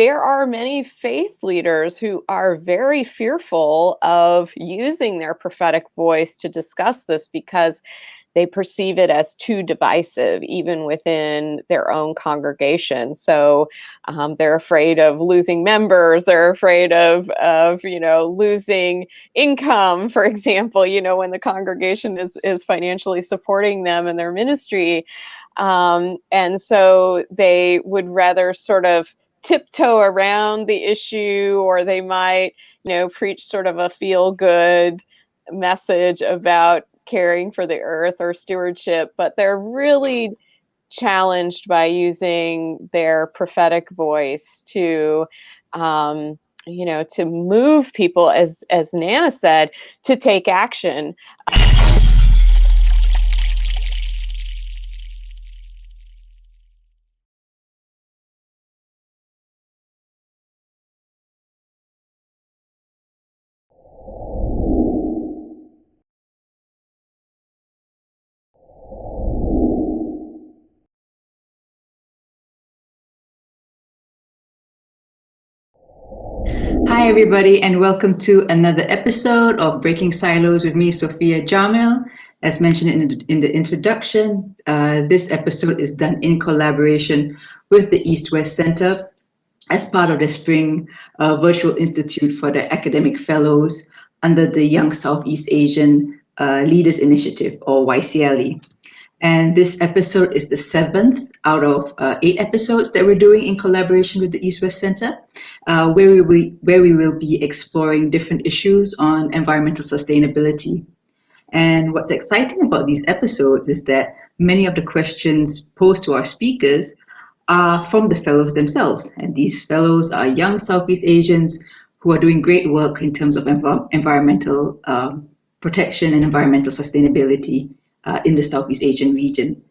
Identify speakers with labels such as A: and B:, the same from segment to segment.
A: there are many faith leaders who are very fearful of using their prophetic voice to discuss this because they perceive it as too divisive, even within their own congregation. So they're afraid of losing members. They're afraid of losing income, for example, when the congregation is financially supporting them in their ministry. And so they would rather sort of tiptoe around the issue, or they might, preach sort of a feel-good message about caring for the earth or stewardship, but they're really challenged by using their prophetic voice to to move people, as Nana said, to take action.
B: Hi, everybody, and welcome to another episode of Breaking Silos with me, Sophia Jamil. As mentioned in the introduction, this episode is done in collaboration with the East-West Center as part of the Spring Virtual Institute for the Academic Fellows under the Young Southeast Asian Leaders Initiative, or YSEALI. And this episode is the 7th out of 8 episodes that we're doing in collaboration with the East-West Center, where we will be exploring different issues on environmental sustainability. And what's exciting about these episodes is that many of the questions posed to our speakers are from the fellows themselves. And these fellows are young Southeast Asians who are doing great work in terms of environmental protection and environmental sustainability in the Southeast Asian region.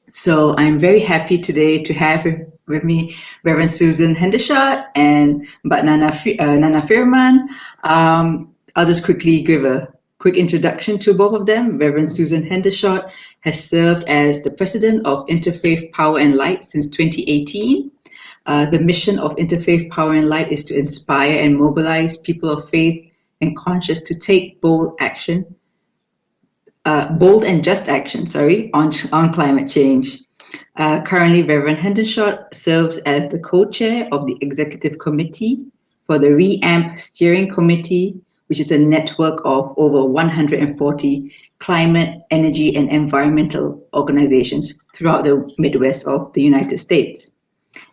B: So I'm very happy today to have with me Reverend Susan Hendershot and Nana Firman. I'll just quickly give a quick introduction to both of them. Reverend Susan Hendershot has served as the president of Interfaith Power and Light since 2018. The mission of Interfaith Power and Light is to inspire and mobilize people of faith and conscience to take bold and just action, on climate change. Currently, Reverend Hendershot serves as the co-chair of the executive committee for the REAMP Steering Committee, which is a network of over 140 climate, energy, and environmental organizations throughout the Midwest of the United States.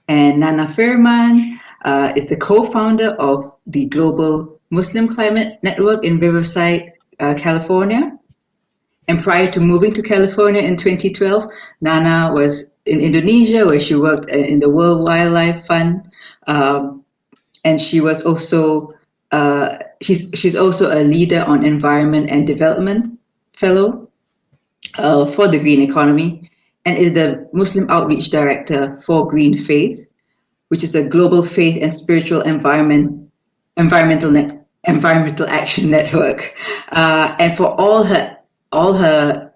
B: And Nana Firman is the co-founder of the Global Muslim Climate Network in Riverside, California. And prior to moving to California in 2012, Nana was in Indonesia, where she worked in the World Wildlife Fund, and she was also she's also a leader on environment and development fellow for the green economy, and is the Muslim outreach director for GreenFaith, which is a global faith and spiritual environmental action network, and for all her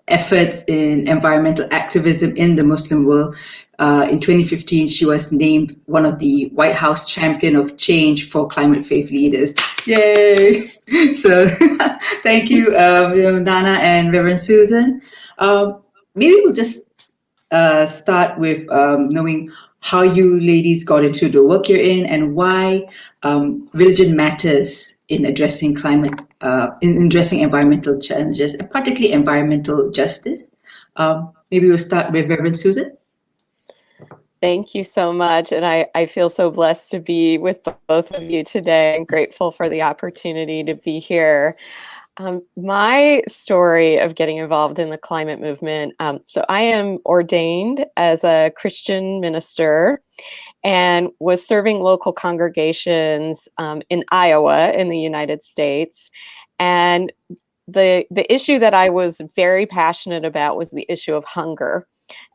B: efforts in environmental activism in the Muslim world. In 2015, she was named one of the White House Champion of Change for Climate Faith Leaders. Yay! So thank you, Nana and Reverend Susan. Maybe we'll just start with knowing how you ladies got into the work you're in and why religion matters in addressing environmental challenges, and particularly environmental justice. Maybe we'll start with Reverend Susan.
A: Thank you so much. And I feel so blessed to be with both of you today and grateful for the opportunity to be here. My story of getting involved in the climate movement, so I am ordained as a Christian minister and was serving local congregations in Iowa in the United States. And the issue that I was very passionate about was the issue of hunger.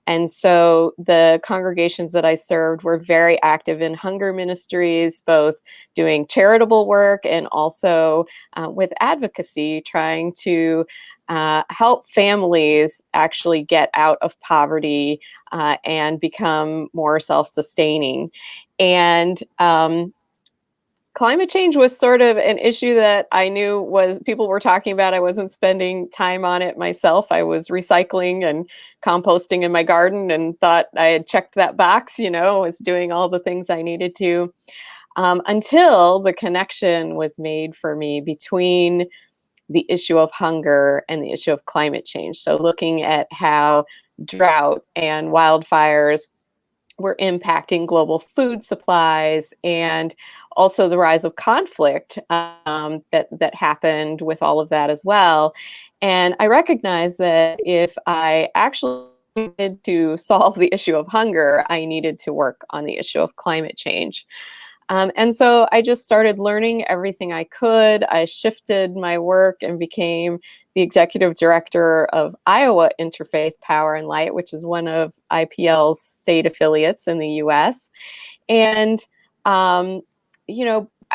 A: And so the congregations that I served were very active in hunger ministries, both doing charitable work and also with advocacy, trying to help families actually get out of poverty and become more self-sustaining. And climate change was sort of an issue that I knew was people were talking about. I wasn't spending time on it myself. I was recycling and composting in my garden and thought I had checked that box, was doing all the things I needed to, until the connection was made for me between the issue of hunger and the issue of climate change. So looking at how drought and wildfires were impacting global food supplies, and also the rise of conflict that happened with all of that as well. And I recognized that if I actually needed to solve the issue of hunger, I needed to work on the issue of climate change. And so I just started learning everything I could. I shifted my work and became the executive director of Iowa Interfaith Power and Light, which is one of IPL's state affiliates in the US. And,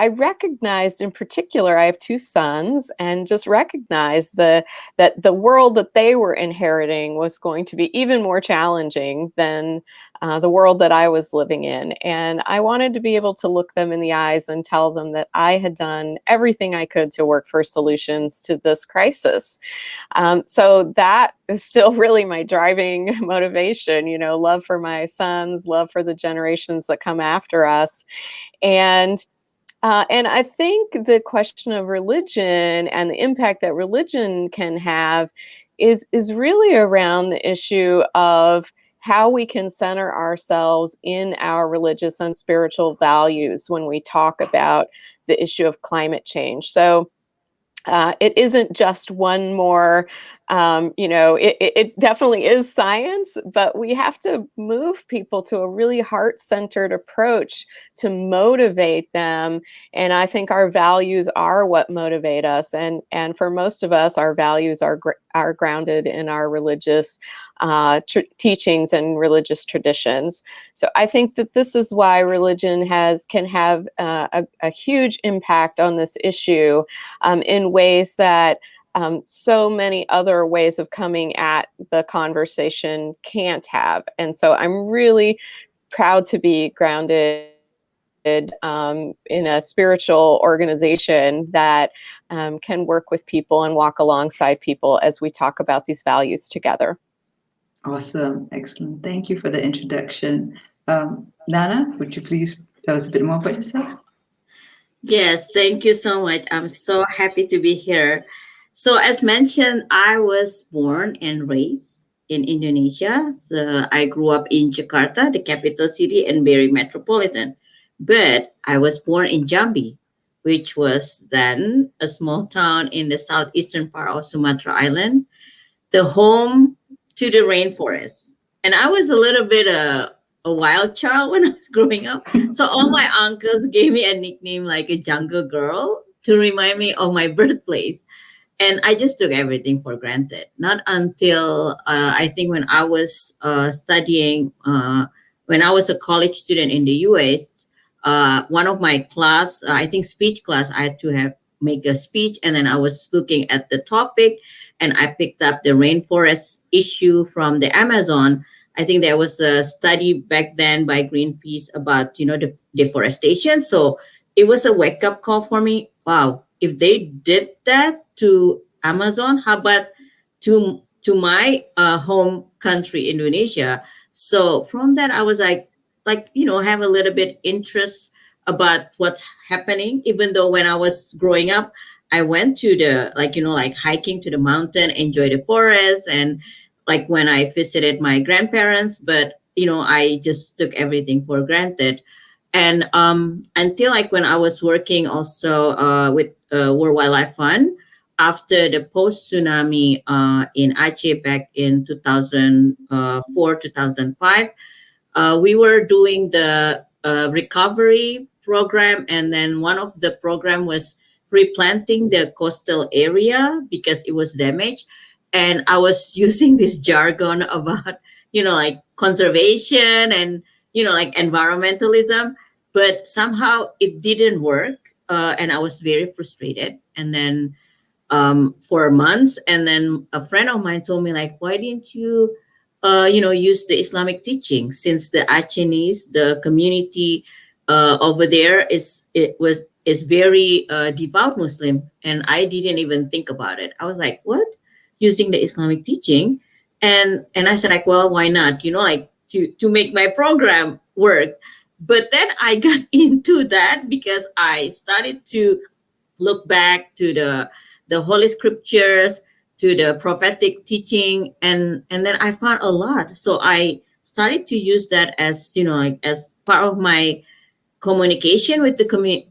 A: I recognized in particular, I have two sons, and just recognized that the world that they were inheriting was going to be even more challenging than the world that I was living in. And I wanted to be able to look them in the eyes and tell them that I had done everything I could to work for solutions to this crisis. So that is still really my driving motivation, love for my sons, love for the generations that come after us. And I think the question of religion and the impact that religion can have is really around the issue of how we can center ourselves in our religious and spiritual values when we talk about the issue of climate change. So it isn't just one more, it definitely is science, but we have to move people to a really heart-centered approach to motivate them. And I think our values are what motivate us. And for most of us, our values are grounded in our religious teachings and religious traditions. So I think that this is why religion can have a huge impact on this issue in ways that so many other ways of coming at the conversation can't have. And so I'm really proud to be grounded in a spiritual organization that can work with people and walk alongside people as we talk about these values together.
B: Awesome. Excellent. Thank you for the introduction. Nana, would you please tell us a bit more about yourself?
C: Yes, thank you so much. I'm so happy to be here. So, as mentioned, I was born and raised in Indonesia. So I grew up in Jakarta, the capital city, and very metropolitan. But I was born in Jambi, which was then a small town in the southeastern part of Sumatra Island, the home to the rainforest. And I was a little bit a wild child when I was growing up. So all my uncles gave me a nickname like a jungle girl to remind me of my birthplace. And I just took everything for granted. Not until I think when I was studying, when I was a college student in the US, one of my class, I think speech class, I had to make a speech, and then I was looking at the topic, and I picked up the rainforest issue from the Amazon. I think there was a study back then by Greenpeace about the deforestation. So it was a wake up call for me. Wow, if they did that to Amazon, how about to my home country, Indonesia? So from that, I was like have a little bit interest about what's happening. Even though when I was growing up, I went to the like hiking to the mountain, enjoy the forest, and like when I visited my grandparents, but I just took everything for granted. And until like when I was working also with World Wildlife Fund after the post tsunami in Aceh back in 2004, 2005, we were doing the recovery program, and then one of the program was replanting the coastal area because it was damaged. And I was using this jargon about like conservation and like environmentalism, but somehow it didn't work, and I was very frustrated. And then for months. And then a friend of mine told me, like, why didn't you, use the Islamic teaching, since the Acehnese, the community over there is very devout Muslim. And I didn't even think about it. I was like, what? Using the Islamic teaching? And I said, like, well, why not? Like, to make my program work. But then I got into that because I started to look back to the Holy Scriptures, to the prophetic teaching, and then I found a lot. So I started to use that as, like, as part of my communication with the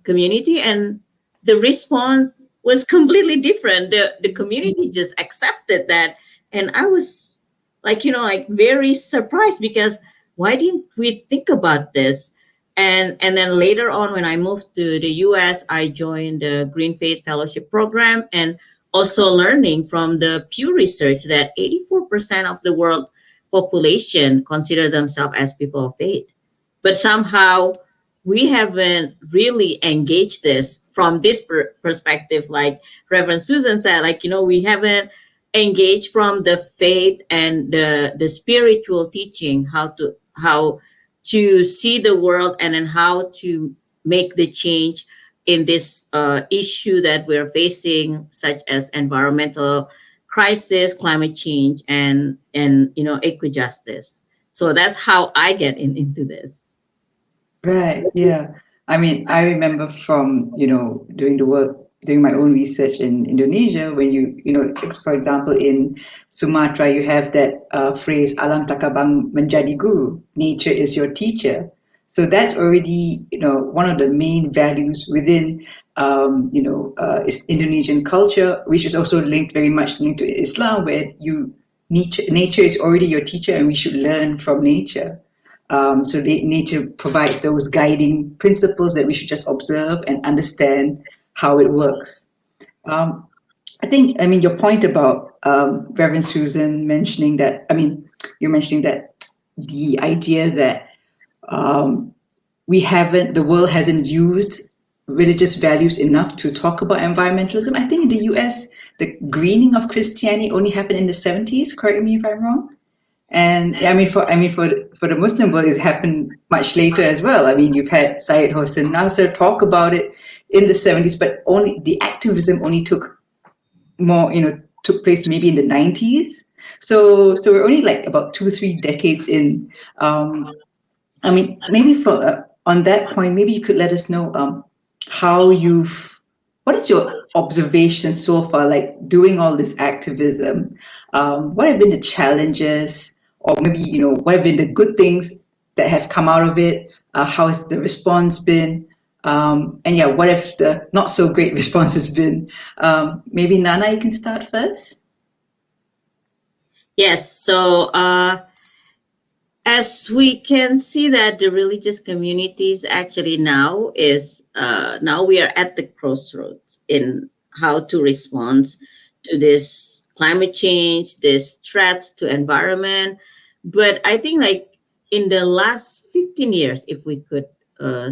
C: community, and the response was completely different. The community just accepted that, and I was like, like, very surprised, because why didn't we think about this? And then later on, when I moved to the US, I joined the GreenFaith fellowship program, and also learning from the Pew Research that 84% of the world population consider themselves as people of faith. But somehow we haven't really engaged this from this perspective. Like Reverend Susan said, like, we haven't engaged from the faith and the spiritual teaching, how to see the world, and then how to make the change in this issue that we're facing, such as environmental crisis, climate change, and equijustice. So that's how I get into this.
B: Right. Yeah. I mean, I remember from, doing the work, doing my own research in Indonesia, when for example, in Sumatra, you have that phrase, alam takabang menjadi guru, nature is your teacher. So that's already, one of the main values within, Indonesian culture, which is also very much linked to Islam, where nature is already your teacher, and we should learn from nature. So they need to provide those guiding principles that we should just observe and understand how it works. I mean, your point about Reverend Susan mentioning that, you're mentioning that the idea that the world hasn't used religious values enough to talk about environmentalism. I think in the US, the greening of Christianity only happened in the 70s. Correct me if I'm wrong. And for the Muslim world, it happened much later as well. I mean, you've had Syed Hossein Nasser talk about it in the 70s, but only the activism only took place maybe in the 90s. So we're only like about 2-3 decades in. Maybe on that point, maybe you could let us know what is your observation so far, like doing all this activism? What have been the challenges, or maybe, what have been the good things that have come out of it? How has the response been? And yeah, what have the not so great responses been? Maybe Nana, you can start first.
C: Yes. So as we can see that the religious communities actually now we are at the crossroads in how to respond to this climate change, this threats to environment. But I think, like, in the last 15 years, if we could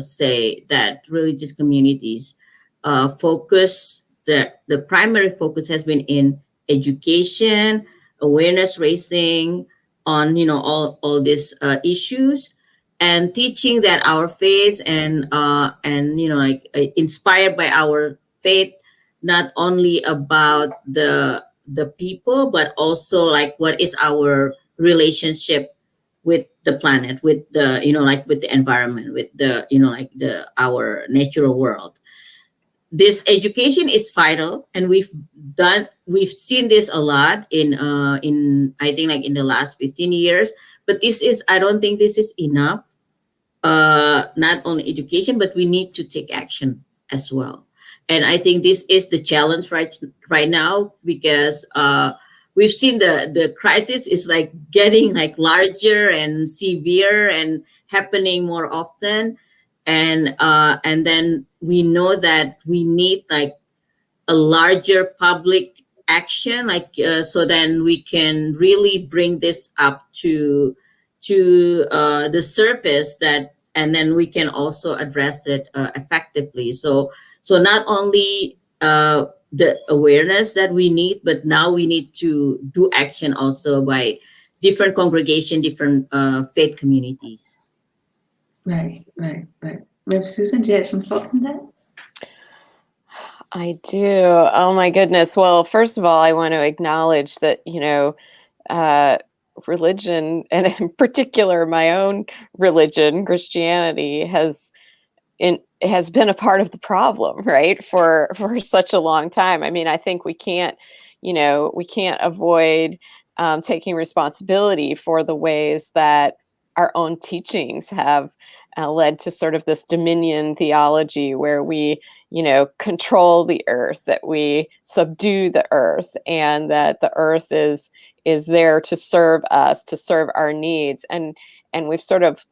C: say that religious communities the primary focus has been in education, awareness raising on all these issues, and teaching that our faith and inspired by our faith, not only about the people, but also, like, what is our relationship with the planet, with the with the environment, with the our natural world. This education is vital, and we've seen this a lot in I think, like, in the last 15 years. But I don't think this is enough. Not only education, but we need to take action as well. And I think this is the challenge right now, because we've seen the crisis is, like, getting, like, larger and severe and happening more often. And then we know that we need, like, a larger public action, like, so then we can really bring this up to the surface, and then we can also address it effectively. So not only the awareness that we need, but now we need to do action also by different congregation, different faith communities.
B: Right. Rev Susan, do you have some thoughts on that?
A: I do. Oh my goodness. Well, first of all, I want to acknowledge that, religion, and in particular my own religion, Christianity, has been a part of the problem, right? For such a long time. I mean, I think we can't avoid taking responsibility for the ways that our own teachings have led to sort of this dominion theology where we, control the earth, that we subdue the earth, and that the earth is there to serve us, to serve our needs. And we've sort of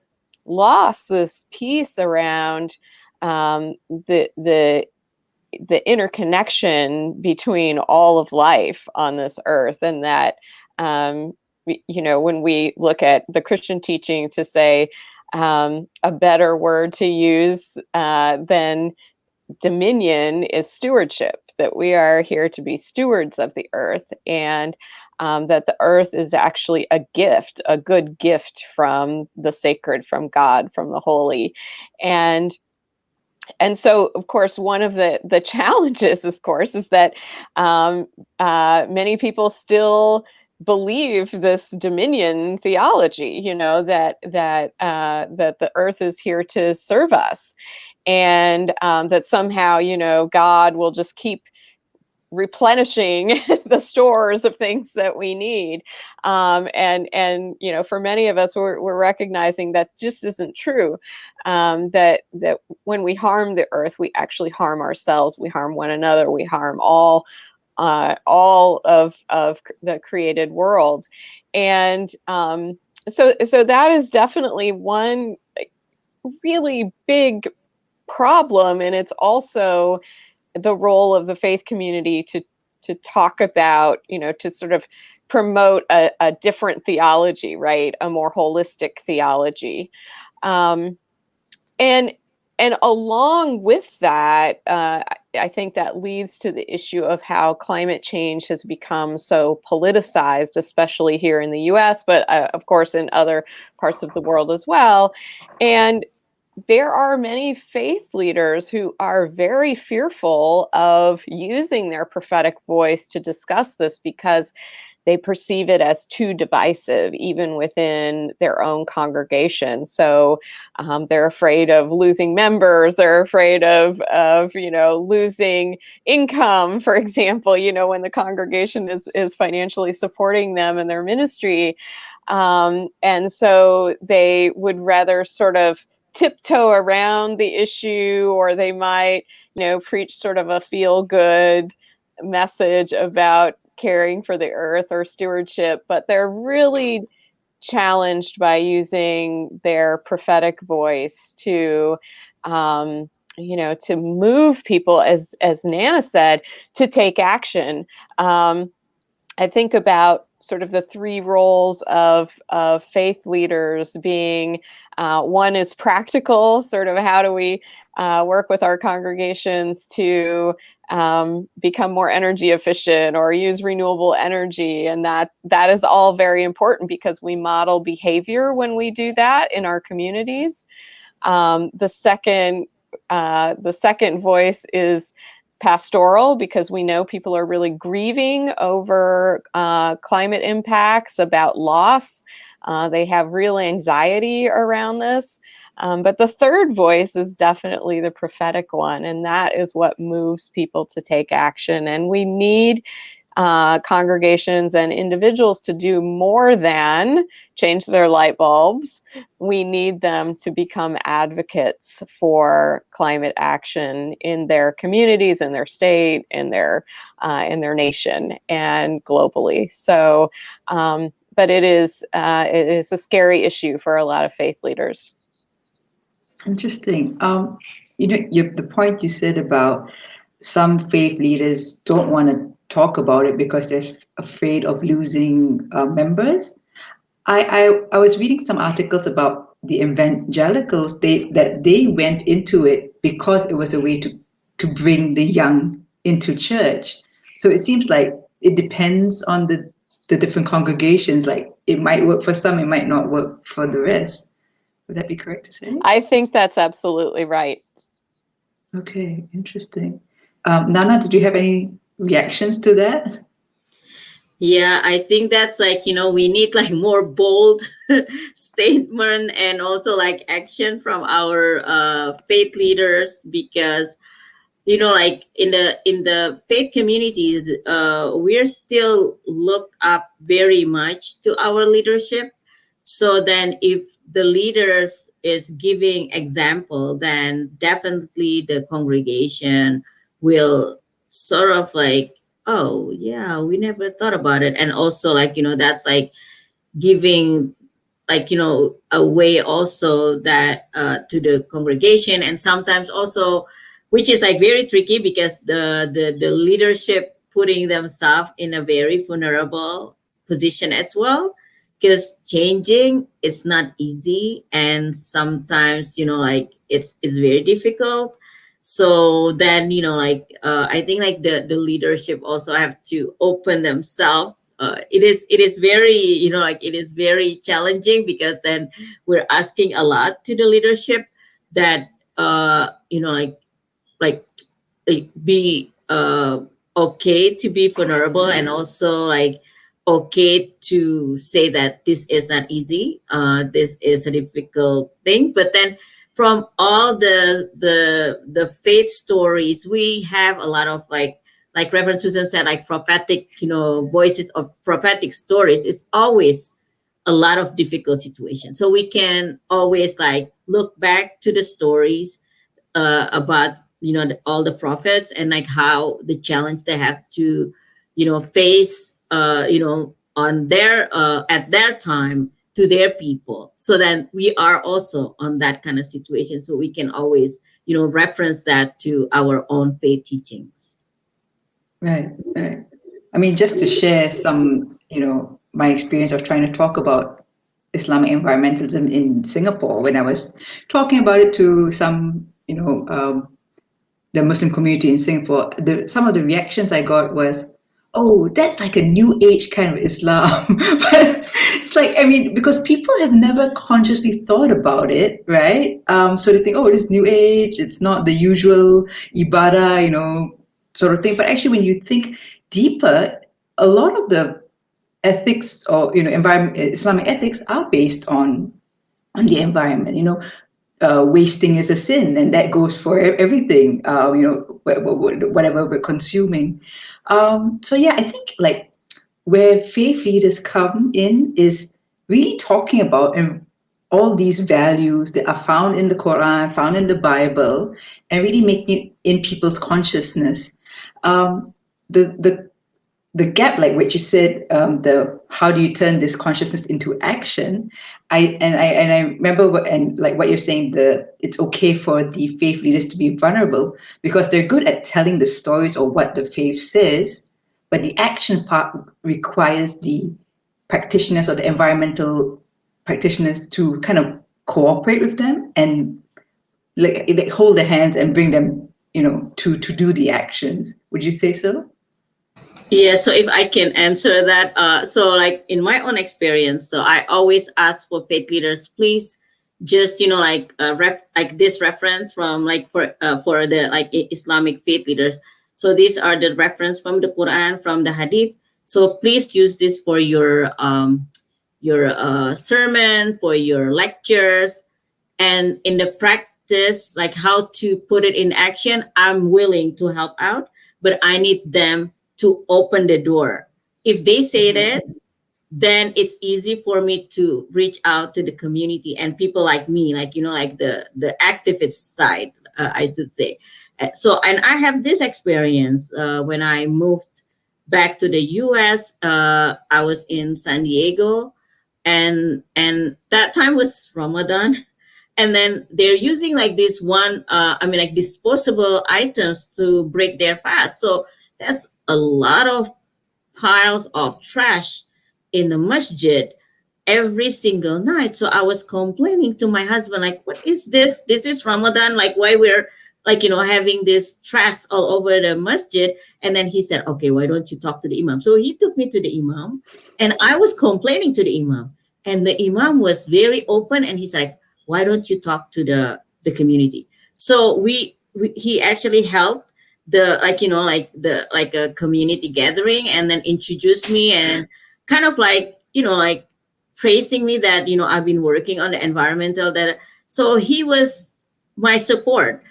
A: lost this piece around the interconnection between all of life on this earth, and that when we look at the Christian teaching, to say a better word to use than dominion is stewardship, that we are here to be stewards of the earth, and that the earth is actually a gift, a good gift from the sacred, from God, from the holy. And so, of course, one of the challenges, of course, is that many people still believe this dominion theology, that the earth is here to serve us, and that somehow, God will just keep replenishing the stores of things that we need. And for many of us, we're recognizing that just isn't true. That when we harm the earth, we actually harm ourselves, we harm one another, we harm all of the created world. And so that is definitely one really big problem. And it's also the role of the faith community to talk about, to sort of promote a different theology, right? A more holistic theology. And along with that, I think that leads to the issue of how climate change has become so politicized, especially here in the US, but of course in other parts of the world as well. And there are many faith leaders who are very fearful of using their prophetic voice to discuss this because they perceive it as too divisive, even within their own congregation. So they're afraid of losing members. They're afraid of losing income, for example, when the congregation is financially supporting them in their ministry. And so they would rather sort of tiptoe around the issue, or they might, preach sort of a feel-good message about caring for the earth or stewardship, but they're really challenged by using their prophetic voice to to move people, as Nana said, to take action. I think about sort of the three roles of faith leaders being, one is practical, sort of how do we work with our congregations to become more energy efficient or use renewable energy. And that is all very important because we model behavior when we do that in our communities. The second voice is pastoral, because we know people are really grieving over climate impacts, about loss. They have real anxiety around this. But the third voice is definitely the prophetic one, and that is what moves people to take action. And we need congregations and individuals to do more than change their light bulbs. We need them to become advocates for climate action in their communities, in their state, in their nation, and globally. So, but it is a scary issue for a lot of faith leaders.
B: Interesting. The point you said about some faith leaders don't want to talk about it because they're afraid of losing members. I was reading some articles about the evangelicals. They went into it because it was a way to bring the young into church. So it seems like it depends on the different congregations. Like it might work for some, it might not work for the rest. Would that be correct to say?
A: I think that's absolutely right.
B: Okay, interesting. Nana, did you have any reactions to that?
C: Yeah, I think that's like, we need like more bold statement and also like action from our faith leaders, because like in the faith communities, we're still looked up very much to our leadership. So then if the leaders is giving example, then definitely the congregation will sort of like, oh yeah, we never thought about it. And also like, that's like giving like, a way also that to the congregation. And sometimes also, which is like very tricky, because the leadership putting themselves in a very vulnerable position as well, because changing is not easy, and sometimes like it's very difficult. So then like I think like the leadership also have to open themselves. It is very like it is very challenging, because then we're asking a lot to the leadership, that like be okay to be vulnerable, and also like okay to say that this is not easy, this is a difficult thing. But then from all the faith stories, we have a lot of like Reverend Susan said, like prophetic voices of prophetic stories. It's always a lot of difficult situations, so we can always like look back to the stories about all the prophets, and like how the challenge they have to face on their at their time to their people. So then we are also on that kind of situation, so we can always reference that to our own faith teachings.
B: Right, right. I mean, just to share some, my experience of trying to talk about Islamic environmentalism in Singapore, when I was talking about it to some, the Muslim community in Singapore, some of the reactions I got was, "Oh, that's like a new age kind of Islam." But it's like, I mean, because people have never consciously thought about it, right? So they think, "Oh, this is new age. It's not the usual ibadah, sort of thing." But actually, when you think deeper, a lot of the ethics or environment Islamic ethics are based on the environment. Wasting is a sin, and that goes for everything. Whatever we're consuming. So yeah, I think like where faith leaders come in is really talking about all these values that are found in the Quran, found in the Bible, and really making it in people's consciousness. The the gap, like what you said, the how do you turn this consciousness into action? I remember what you're saying. It's okay for the faith leaders to be vulnerable because they're good at telling the stories of what the faith says, but the action part requires the practitioners or the environmental practitioners to kind of cooperate with them and like hold their hands and bring them, to do the actions. Would you say so?
C: Yeah, so if I can answer that, so like in my own experience, so I always ask for faith leaders, please just like like this reference from like for the like Islamic faith leaders. So these are the reference from the Quran, from the Hadith. So please use this for your sermon, for your lectures, and in the practice, like how to put it in action. I'm willing to help out, but I need them to open the door. If they say it, then it's easy for me to reach out to the community and people like me, like like the activist side, I should say. So, and I have this experience when I moved back to the US. I was in San Diego, and that time was Ramadan, and then they're using like this one like disposable items to break their fast. So there's a lot of piles of trash in the masjid every single night. So I was complaining to my husband, like, what is this? This is Ramadan. Like, why we're like, having this trash all over the masjid. And then he said, okay, why don't you talk to the imam? So he took me to the imam, and I was complaining to the imam, and the imam was very open, and he's like, why don't you talk to the community? So he actually helped the, like, like a community gathering, and then introduced me, and kind of like, like praising me that, I've been working on the environmental, that, so he was my support.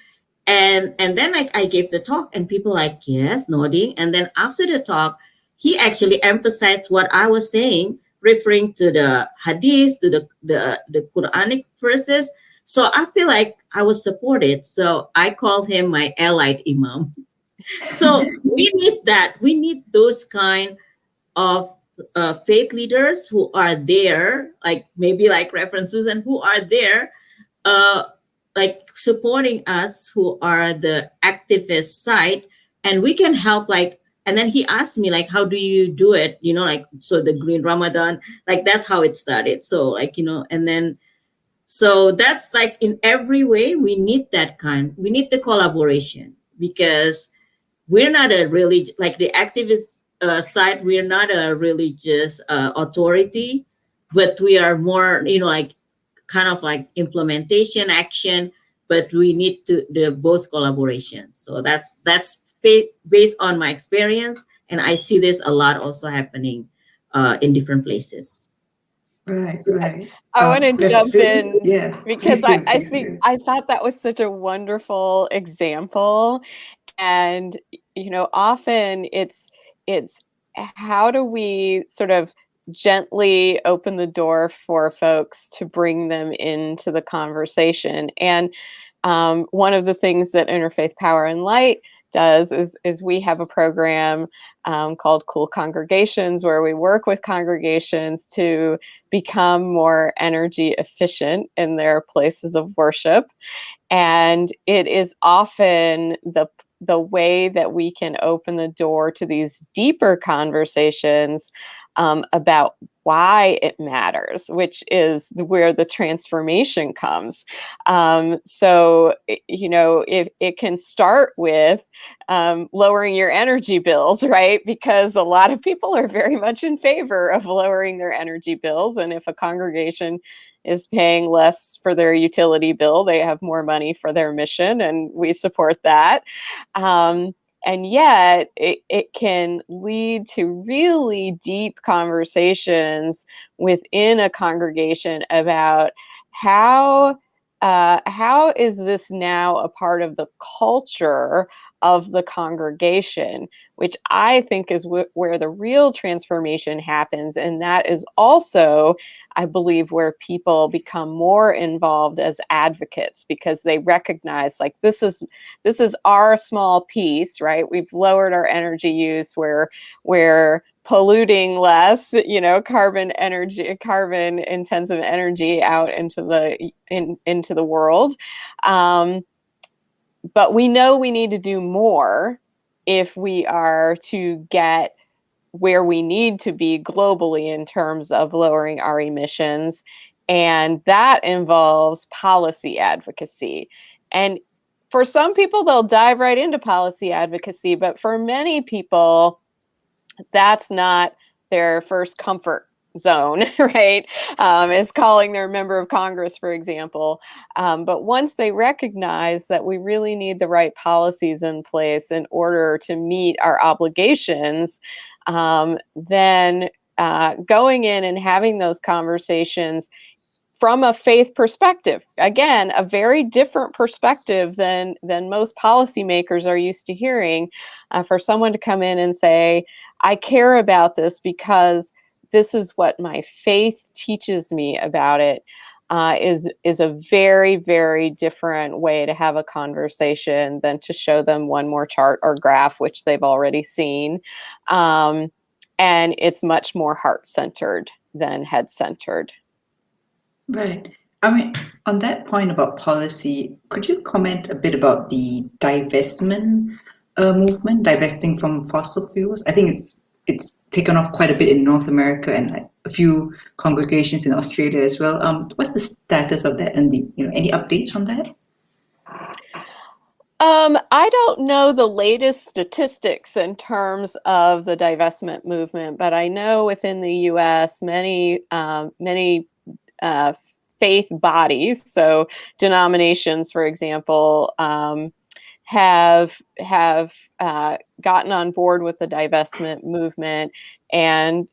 C: And then I gave the talk, and people like, yes, nodding. And then after the talk, he actually emphasized what I was saying, referring to the hadith, to the Quranic verses. So I feel like I was supported. So I called him my allied imam. So we need that. We need those kind of faith leaders who are there, like maybe like Reverend Susan, who are there, uh, like supporting us, who are the activist side, and we can help. Like, and then he asked me, like, how do you do it? Like, so the Green Ramadan, like that's how it started. So like, and then, so that's like, in every way we need that kind. We need the collaboration, because we're not a religious, like the activist side, we're not a religious authority, but we are more, like kind of like implementation action, but we need to the both collaboration. So that's based on my experience, and I see this a lot also happening in different places.
B: Right.
A: I want to jump in,
B: Yeah,
A: because I thought that was such a wonderful example. And often it's how do we sort of gently open the door for folks to bring them into the conversation. And one of the things that Interfaith Power and Light does is we have a program called Cool Congregations, where we work with congregations to become more energy efficient in their places of worship. And it is often the way that we can open the door to these deeper conversations about why it matters, which is where the transformation comes. So, if it can start with lowering your energy bills, right? Because a lot of people are very much in favor of lowering their energy bills. And if a congregation is paying less for their utility bill, they have more money for their mission, and we support that. And yet it can lead to really deep conversations within a congregation about how is this now a part of the culture of the congregation, which I think is where the real transformation happens. And that is also, I believe, where people become more involved as advocates, because they recognize, like, this is our small piece, right? We've lowered our energy use, we're polluting less, carbon intensive energy out into the world. But we know we need to do more if we are to get where we need to be globally in terms of lowering our emissions. And that involves policy advocacy. And for some people, they'll dive right into policy advocacy, but for many people, that's not their first comfort zone, right? Is calling their member of Congress, for example. But once they recognize that we really need the right policies in place in order to meet our obligations, then going in and having those conversations from a faith perspective, again, a very different perspective than most policymakers are used to hearing, for someone to come in and say, I care about this because this is what my faith teaches me about it, is a very, very different way to have a conversation than to show them one more chart or graph, which they've already seen. And it's much more heart-centered than head-centered.
B: Right. I mean, on that point about policy, could you comment a bit about the divestment movement, divesting from fossil fuels? I think it's taken off quite a bit in North America and like a few congregations in Australia as well. What's the status of that, and any updates from that?
A: I don't know the latest statistics in terms of the divestment movement, but I know within the U.S. many uh, faith bodies, so denominations, for example, have gotten on board with the divestment movement, and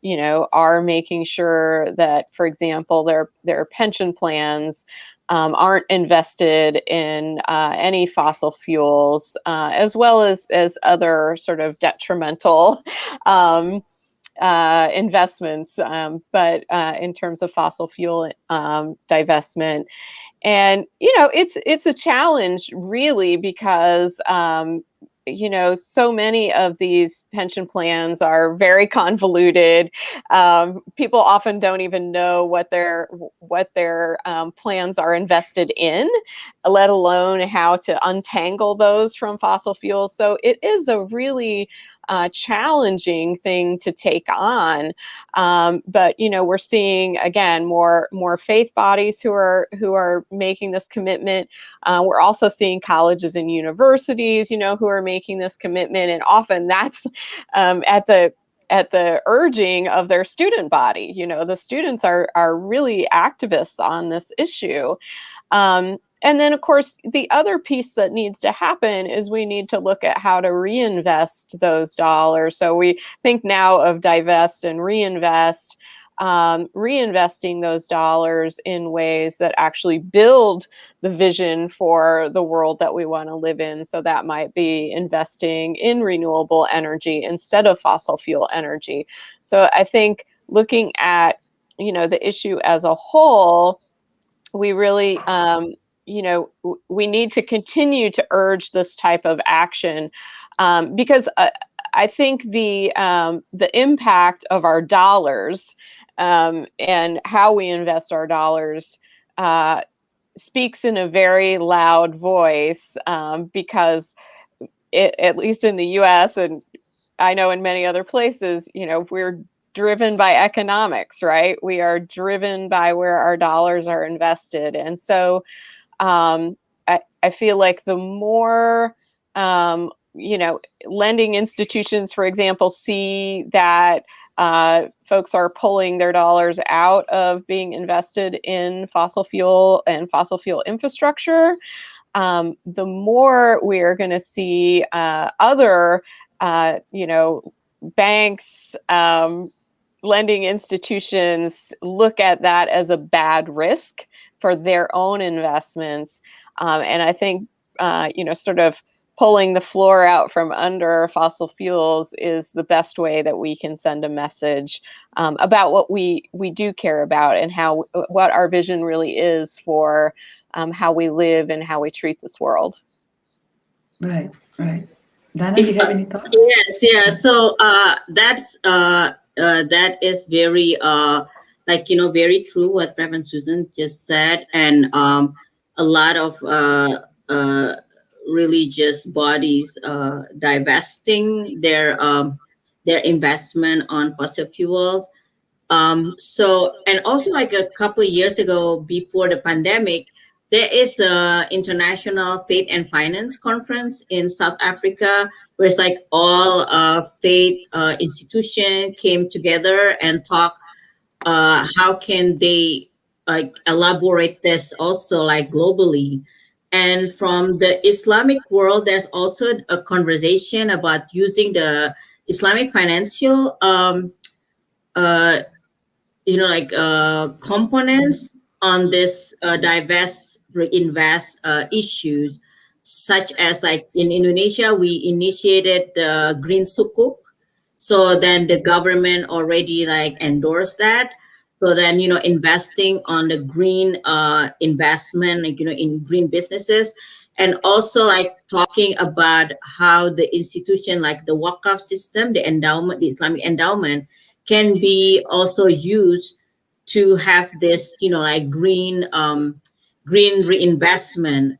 A: are making sure that, for example, their pension plans aren't invested in any fossil fuels, as well as other sort of detrimental investments, but in terms of fossil fuel divestment. And it's a challenge, really, because so many of these pension plans are very convoluted. People often don't even know what their plans are invested in, let alone how to untangle those from fossil fuels. So it is a really challenging thing to take on. But we're seeing, again, more faith bodies who are making this commitment. We're also seeing colleges and universities, who are making this commitment, and often that's at the urging of their student body. The students are really activists on this issue. And then, of course, the other piece that needs to happen is we need to look at how to reinvest those dollars. So we think now of divest and reinvest, reinvesting those dollars in ways that actually build the vision for the world that we want to live in. So that might be investing in renewable energy instead of fossil fuel energy. So I think looking at, the issue as a whole, we really we need to continue to urge this type of action, because I think the impact of our dollars, and how we invest our dollars, speaks in a very loud voice, because at least in the U.S., and I know in many other places, we're driven by economics, right? We are driven by where our dollars are invested. And so I feel like the more, lending institutions, for example, see that folks are pulling their dollars out of being invested in fossil fuel and fossil fuel infrastructure, the more we are going to see other, banks, lending institutions look at that as a bad risk for their own investments. And I think, sort of pulling the floor out from under fossil fuels is the best way that we can send a message about what we do care about, and what our vision really is for how we live and how we treat this world.
B: Right. Nana, do you have any thoughts?
C: Yes, yeah. So that is very very true what Reverend Susan just said, and a lot of religious bodies divesting their investment on fossil fuels. So, and also like a couple of years ago, before the pandemic, there is a international faith and finance conference in South Africa, where it's like all faith institution came together and talk how can they like elaborate this also like globally. And from the Islamic world, there's also a conversation about using the Islamic financial components on this divest reinvest issues, such as like in Indonesia we initiated the green sukuk, so then the government already like endorsed that, so then investing on the green investment, like in green businesses, and also like talking about how the institution like the Wakaf system, the endowment, the Islamic endowment, can be also used to have this, like green reinvestment,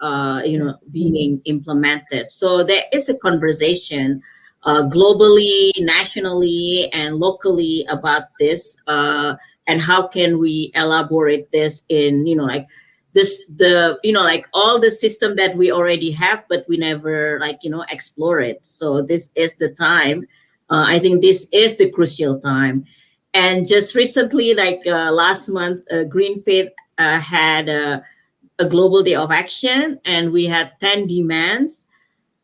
C: being implemented. So there is a conversation globally, nationally, and locally about this, and how can we elaborate this in, like like all the system that we already have, but we never explore it. So this is the time. I think this is the crucial time. And just recently, last month, GreenFaith had a global day of action, and we had 10 demands.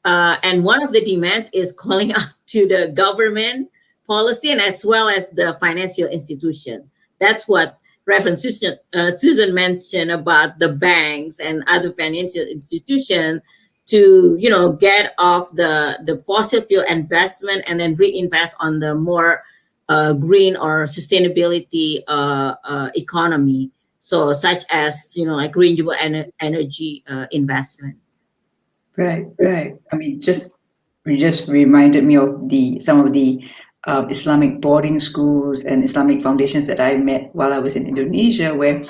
C: And one of the demands is calling out to the government policy and as well as the financial institution. That's what Reverend Susan mentioned about the banks and other financial institutions to, get off the fossil fuel investment and then reinvest on the more green or sustainability economy. So such as, like renewable energy investment.
B: Right, right. I mean, you just reminded me of some of the Islamic boarding schools and Islamic foundations that I met while I was in Indonesia, where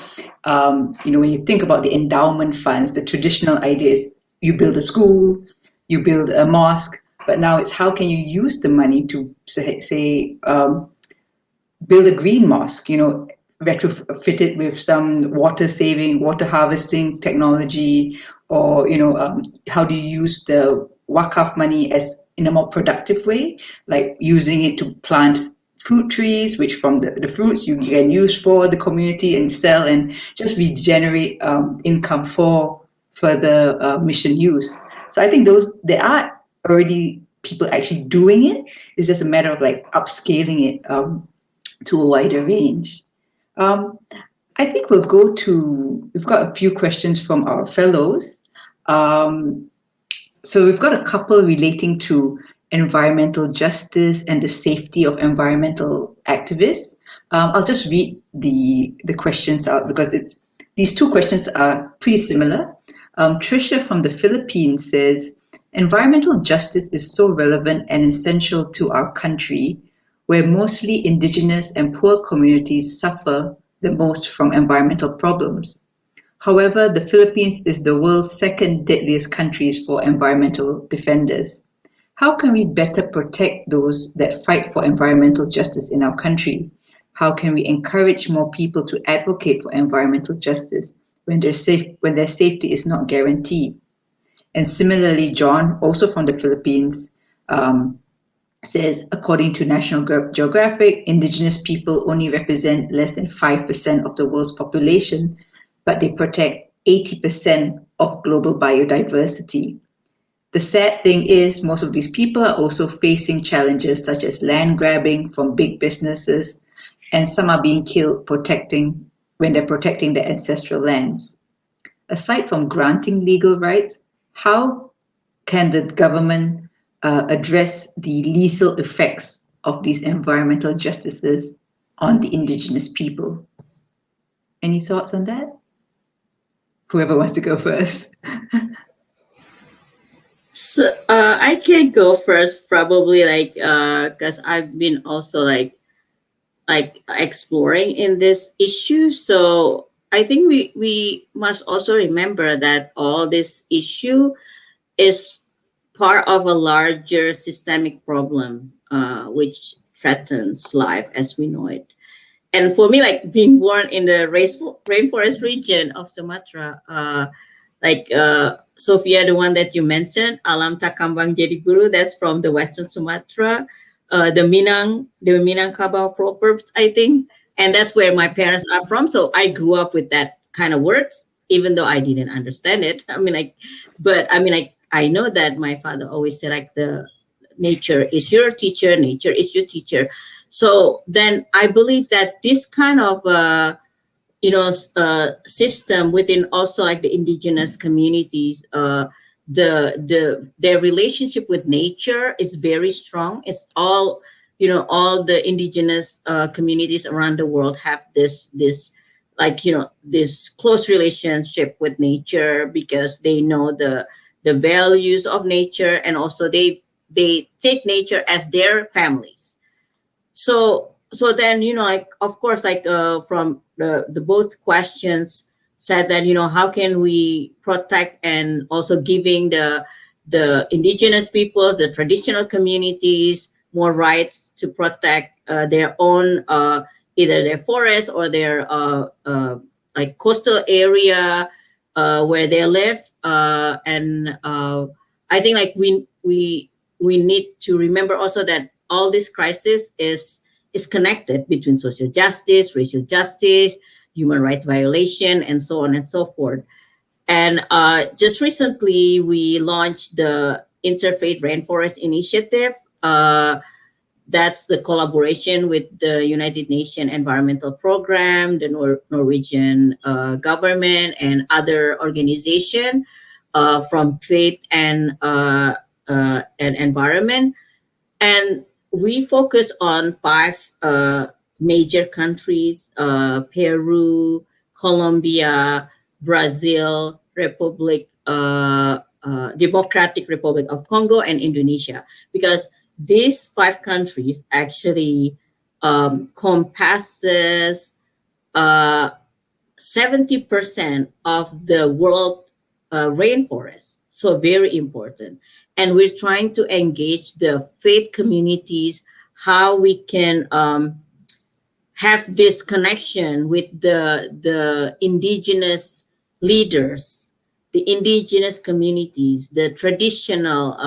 B: when you think about the endowment funds, the traditional idea is you build a school, you build a mosque, but now it's how can you use the money to say build a green mosque, retrofit it with some water saving, water harvesting technology, or how do you use the wakaf money as in a more productive way, like using it to plant fruit trees, which from the fruits you can use for the community and sell and just regenerate income for further mission use. So I think there are already people actually doing it. It's just a matter of like upscaling it to a wider range. Um, I think we've got a few questions from our fellows. Um, so we've got a couple relating to environmental justice and the safety of environmental activists. I'll just read the questions out because these two questions are pretty similar. Trisha from the Philippines says, environmental justice is so relevant and essential to our country, where mostly indigenous and poor communities suffer the most from environmental problems. However, the Philippines is the world's second deadliest country for environmental defenders. How can we better protect those that fight for environmental justice in our country? How can we encourage more people to advocate for environmental justice when their safety is not guaranteed? And similarly, John, also from the Philippines, says, according to National Geographic, indigenous people only represent less than 5% of the world's population, but they protect 80% of global biodiversity. The sad thing is, most of these people are also facing challenges such as land grabbing from big businesses, and some are being killed when they're protecting their ancestral lands. Aside from granting legal rights, how can the government address the lethal effects of these environmental justices on the indigenous people? Any thoughts on that? Whoever wants to go first.
C: So I can go first, probably, because I've been also like exploring in this issue. So I think we must also remember that all this issue is part of a larger systemic problem, which threatens life as we know it. And for me, like being born in the rainforest region of Sumatra, Sophia, the one that you mentioned, Alam Takambang Jadi Guru, that's from the Western Sumatra, the Minangkabau proverbs, I think, and that's where my parents are from. So I grew up with that kind of words, even though I didn't understand it. I know that my father always said like the nature is your teacher, nature is your teacher. So then I believe that this kind of system within also like the indigenous communities, their relationship with nature is very strong. It's all the indigenous communities around the world have this close relationship with nature because they know the values of nature, and also they take nature as their families. So then of course from the both questions said that how can we protect and also giving the indigenous peoples, the traditional communities, more rights to protect their own either their forest or their coastal area, where they live, and I think like we need to remember also that all this crisis is connected between social justice, racial justice, human rights violation, and so on and so forth. And just recently, we launched the Interfaith Rainforest Initiative. That's the collaboration with the United Nations Environmental Program, the Norwegian government, and other organizations from faith and environment. And we focus on five major countries: Peru, Colombia, Brazil, Democratic Republic of Congo, and Indonesia, because these five countries actually compasses 70% of the world rainforest. So very important. And we're trying to engage the faith communities, how we can have this connection with the indigenous leaders, the indigenous communities, the traditional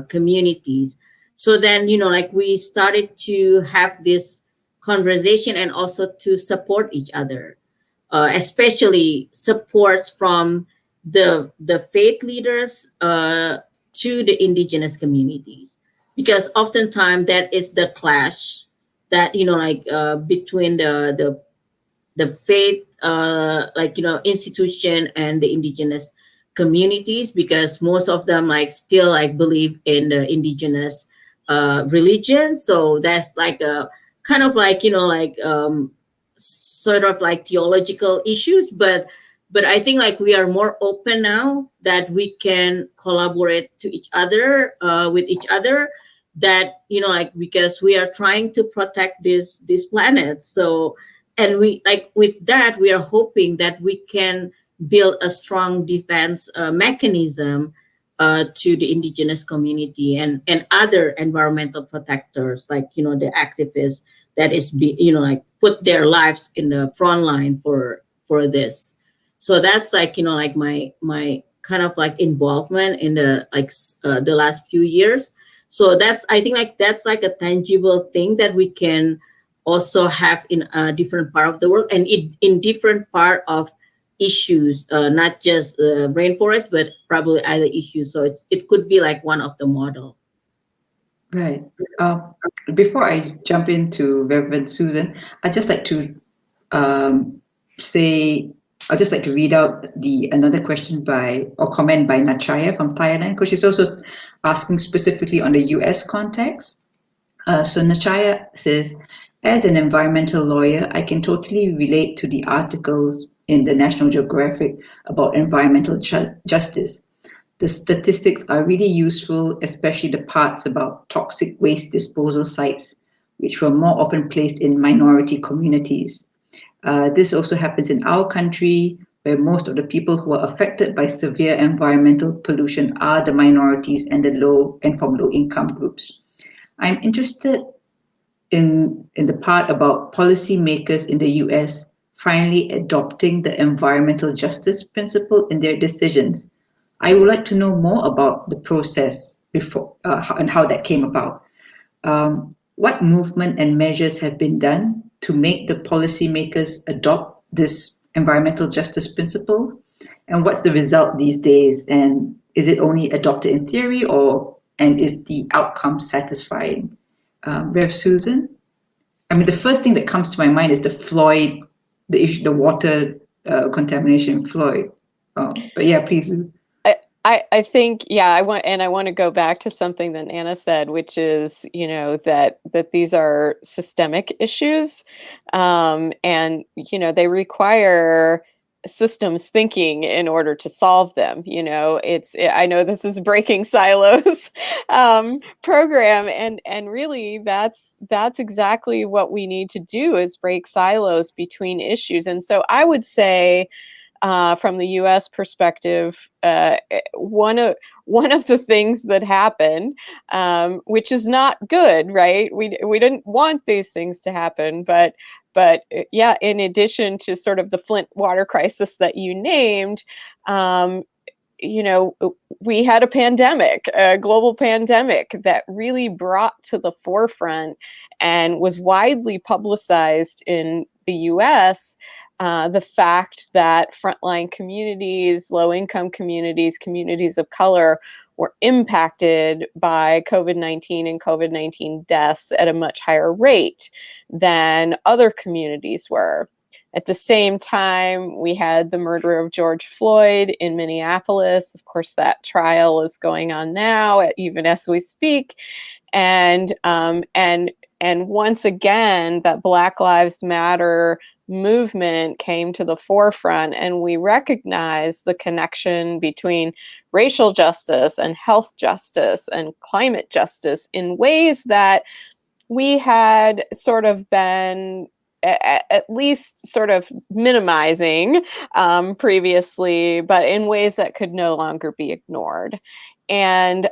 C: communities. So then, like we started to have this conversation and also to support each other, especially supports from the faith leaders to the indigenous communities, because oftentimes that is the clash that between the faith institution and the indigenous communities, because most of them still believe in the indigenous religion. So that's like a kind of sort of theological issues, but I think we are more open now that we can collaborate to each other with each other, that because we are trying to protect this planet. So, and we with that, we are hoping that we can build a strong defense mechanism to the indigenous community and other environmental protectors, the activists that is put their lives in the front line for this. So that's my kind of involvement in the last few years. So that's, I think that's a tangible thing that we can also have in a different part of the world, and in different part of issues, not just rainforest, but probably other issues. So it could be one of the model.
B: Right. Before I jump into Reverend Susan, I'd just like to I'd just like to read out another question or comment by Nachaya from Thailand, because she's also asking specifically on the US context. So Nachaya says, as an environmental lawyer, I can totally relate to the articles in the National Geographic about environmental justice. The statistics are really useful, especially the parts about toxic waste disposal sites, which were more often placed in minority communities. This also happens in our country, where most of the people who are affected by severe environmental pollution are the minorities and from low income groups. I'm interested in the part about policymakers in the US finally adopting the environmental justice principle in their decisions. I would like to know more about the process before and how that came about. What movement and measures have been done to make the policymakers adopt this environmental justice principle? And what's the result these days? And is it only adopted in theory, and is the outcome satisfying? Rev Susan? I mean, the first thing that comes to my mind is the Floyd, the issue, the water contamination in Floyd. But yeah, please.
A: I think, yeah, I want to go back to something that Nana said, which is, that these are systemic issues, and they require systems thinking in order to solve them. I know this is Breaking Silos program, and really that's exactly what we need to do, is break silos between issues. And so I would say, from the U.S. perspective, one of the things that happened, which is not good, right? We didn't want these things to happen, but yeah, in addition to sort of the Flint water crisis that you named, you know, we had a pandemic, a global pandemic that really brought to the forefront and was widely publicized in the US, the fact that frontline communities, low-income communities, communities of color were impacted by COVID-19 and COVID-19 deaths at a much higher rate than other communities were. At the same time, we had the murder of George Floyd in Minneapolis. Of course, that trial is going on now, even as we speak. And once again, that Black Lives Matter movement came to the forefront, and we recognized the connection between racial justice and health justice and climate justice in ways that we had sort of been at least sort of minimizing previously, but in ways that could no longer be ignored. And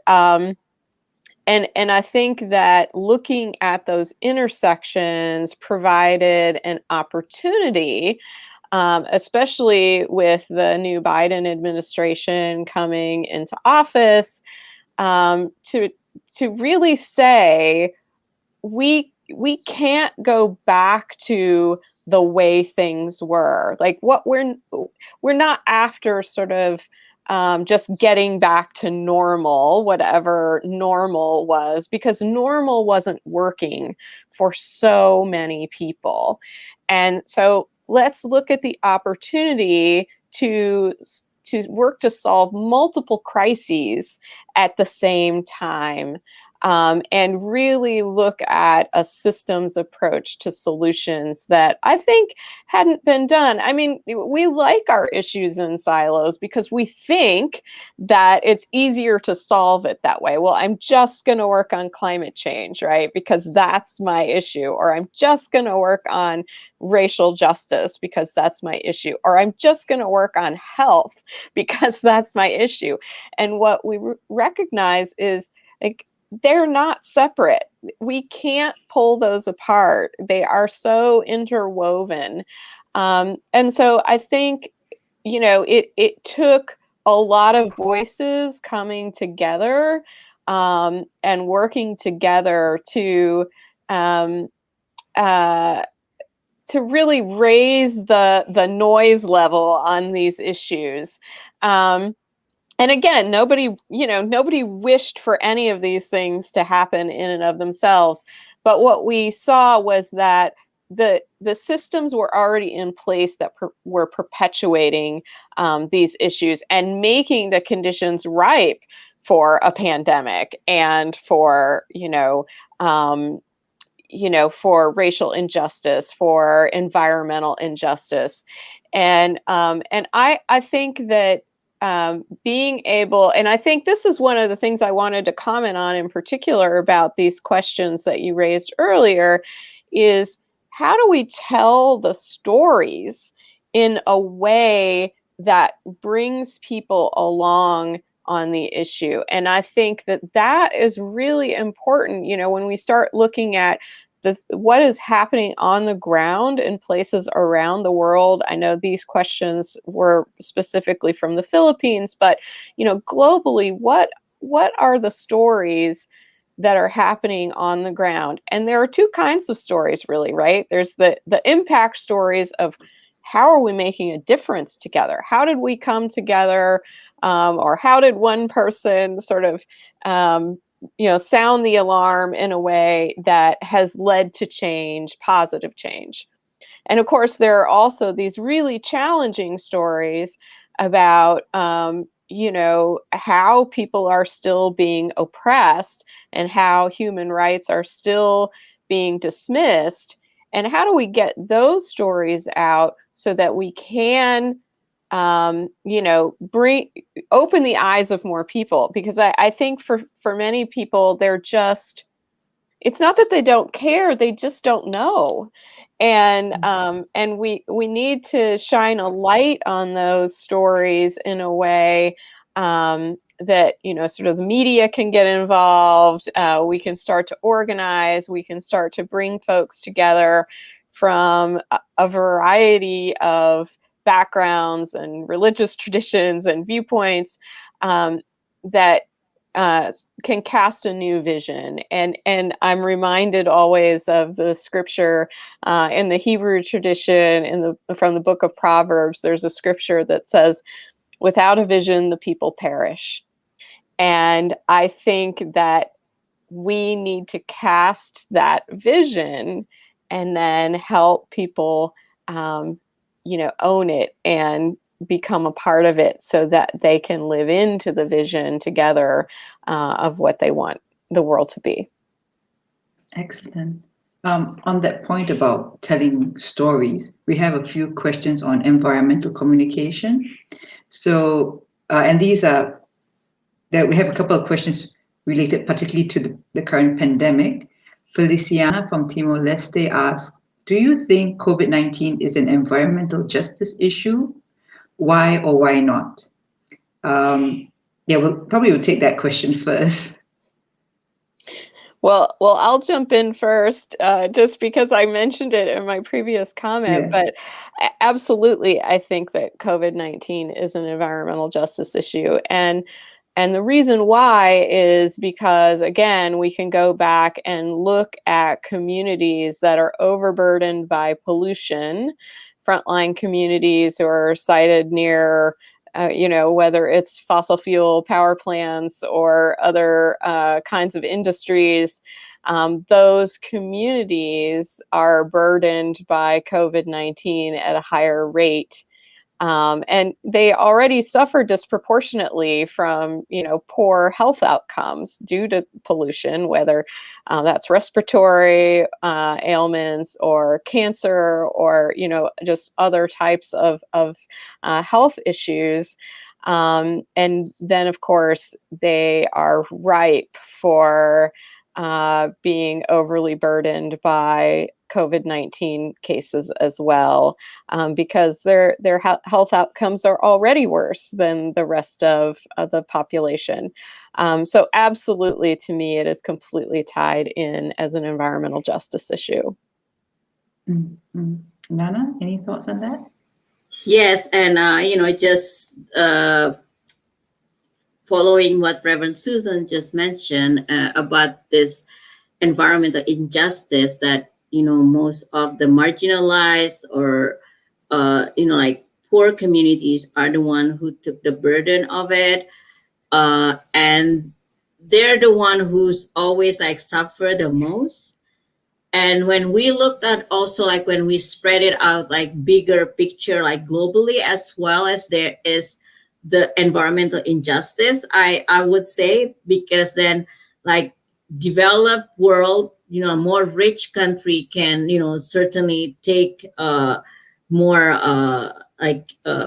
A: and I think that looking at those intersections provided an opportunity, especially with the new Biden administration coming into office, to really say we can't go back to the way things were. Like what we're not after sort of just getting back to normal, whatever normal was, because normal wasn't working for so many people. And so let's look at the opportunity to work to solve multiple crises at the same time, and really look at a systems approach to solutions that I think hadn't been done. I mean, we like our issues in silos because we think that it's easier to solve it that way. Well, I'm just going to work on climate change, right? Because that's my issue. Or I'm just going to work on racial justice because that's my issue. Or I'm just going to work on health because that's my issue. And what we recognize is, like, they're not separate. We can't pull those apart. They are so interwoven. And so I think, you know, it took a lot of voices coming together, and working together um, uh, to really raise the noise level on these issues. And again, nobody wished for any of these things to happen in and of themselves. But what we saw was that the systems were already in place that were perpetuating these issues and making the conditions ripe for a pandemic and for for racial injustice, for environmental injustice, and I think that being able, and I think this is one of the things I wanted to comment on in particular about these questions that you raised earlier, is how do we tell the stories in a way that brings people along on the issue? And I think that is really important, when we start looking at what is happening on the ground in places around the world. I know these questions were specifically from the Philippines, but globally, what are the stories that are happening on the ground? And there are two kinds of stories, really, right? There's the impact stories of how are we making a difference together? How did we come together? Or how did one person sort of sound the alarm in a way that has led to change, positive change? And of course, there are also these really challenging stories about, how people are still being oppressed and how human rights are still being dismissed. And how do we get those stories out so that we can, open the eyes of more people? Because I think for many people, it's not that they don't care, they just don't know. And we need to shine a light on those stories in a way that sort of the media can get involved. We can start to organize. We can start to bring folks together from a variety of backgrounds and religious traditions and viewpoints that can cast a new vision. And I'm reminded always of the scripture in the Hebrew tradition, from the book of Proverbs. There's a scripture that says, "Without a vision, the people perish." And I think that we need to cast that vision and then help people, own it and become a part of it so that they can live into the vision together of what they want the world to be.
B: Excellent. On that point about telling stories, we have a few questions on environmental communication. So, and these are that we have a couple of questions related particularly to the current pandemic. Feliciana from Timor-Leste asks, do you think COVID-19 is an environmental justice issue? Why or why not? We'll probably take that question first.
A: Well, I'll jump in first, just because I mentioned it in my previous comment.
B: Yeah.
A: But absolutely, I think that COVID-19 is an environmental justice issue, and the reason why is because, again, we can go back and look at communities that are overburdened by pollution, frontline communities who are sited near whether it's fossil fuel power plants or other kinds of industries. Those communities are burdened by COVID-19 at a higher rate. And they already suffer disproportionately from, poor health outcomes due to pollution, whether that's respiratory ailments or cancer or, just other types of health issues. And then, of course, they are ripe for being overly burdened by COVID-19 cases as well, because their health outcomes are already worse than the rest of the population. So absolutely, to me, it is completely tied in as an environmental justice issue.
B: Mm-hmm. Nana, any thoughts on that?
C: Yes, and just following what Reverend Susan just mentioned about this environmental injustice, that most of the marginalized or like poor communities are the one who took the burden of it, and they're the one who's always like suffer the most. And when we looked at also, like when we spread it out, like bigger picture, like globally, as well as there is the environmental injustice, I would say, because then like developed world, more rich country can, certainly take more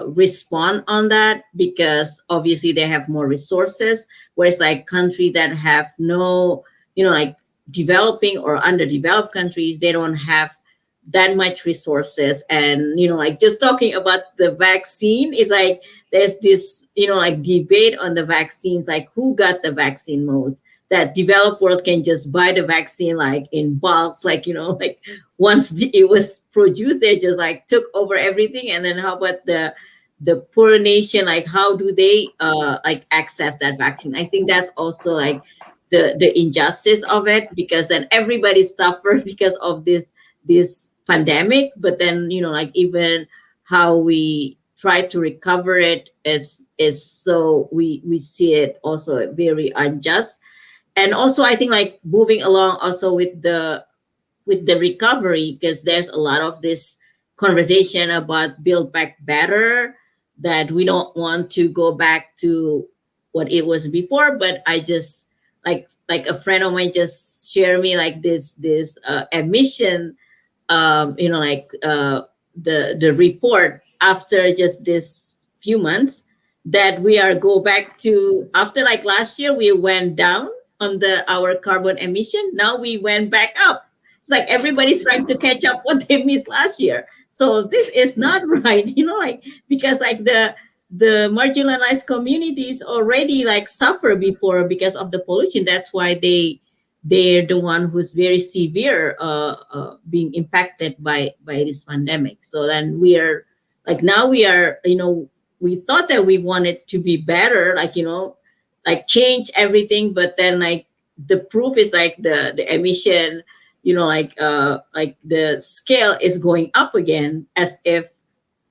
C: respond on that, because obviously they have more resources, whereas like country that have no, like developing or underdeveloped countries, they don't have that much resources. And like just talking about the vaccine is like there's this like debate on the vaccines, like who got the vaccine most. That developed world can just buy the vaccine like in bulks, like like once it was produced, they just like took over everything. And then how about the poor nation, like how do they like access that vaccine? I think that's also like the injustice of it, because then everybody suffers because of this pandemic. But then like even how we try to recover it is so we see it also very unjust. And also I think like moving along also with the recovery, because there's a lot of this conversation about build back better, that we don't want to go back to what it was before. But I just like a friend of mine just shared me like this admission, the report after just this few months, that we are go back to, after like last year we went down on our carbon emission, now we went back up. It's like everybody's trying to catch up what they missed last year. So this is not right, like because like the marginalized communities already like suffer before because of the pollution. That's why they they're the one who's very severe being impacted by this pandemic. So then we are like, now we are, we thought that we wanted to be better, like, like change everything, but then like the proof is like the emission, like the scale is going up again, as if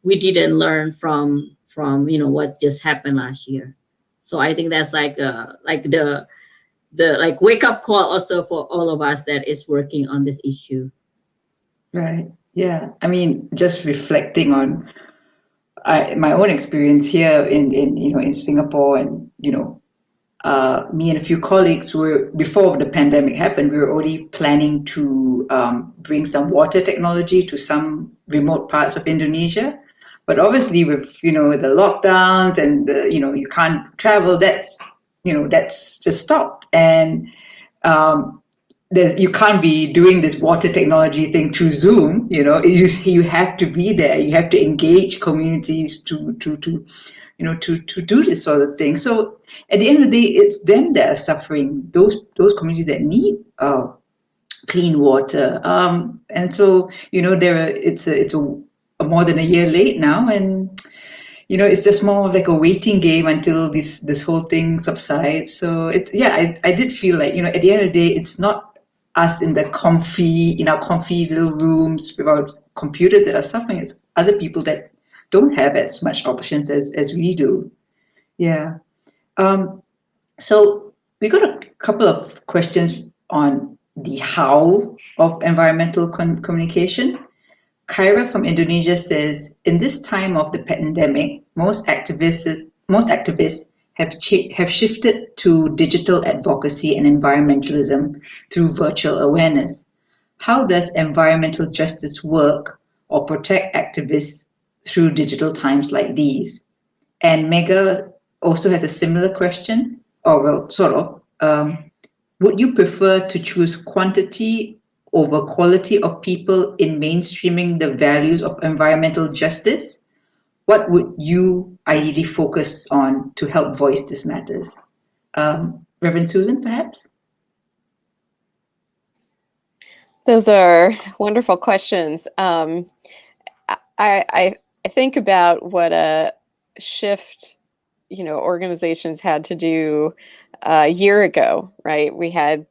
C: we didn't learn from what just happened last year. So I think that's like the like wake up call also for all of us that is working on this issue.
B: Right. Yeah. I mean, just reflecting on my own experience here in Singapore, and me and a few colleagues were, before the pandemic happened, we were already planning to bring some water technology to some remote parts of Indonesia. But obviously, with the lockdowns and you can't travel, that's just stopped. And you can't be doing this water technology thing through Zoom. You have to be there. You have to engage communities to do this sort of thing. So at the end of the day, it's them that are suffering. Those communities that need clean water. And so it's a more than a year late now, and it's just more of like a waiting game until this whole thing subsides. So I did feel like at the end of the day, it's not us in our comfy little rooms with our computers that are suffering. It's other people that don't have as much options as we do. Yeah. So we got a couple of questions on the how of environmental communication. Kyra from Indonesia says, in this time of the pandemic, most activists have shifted to digital advocacy and environmentalism through virtual awareness. How does environmental justice work or protect activists through digital times like these? And Mega also has a similar question, or well, sort of. Would you prefer to choose quantity over quality of people in mainstreaming the values of environmental justice? What would you ideally focus on to help voice these matters? Reverend Susan, perhaps?
A: Those are wonderful questions. I think about what a shift organizations had to do a year ago, right? We had,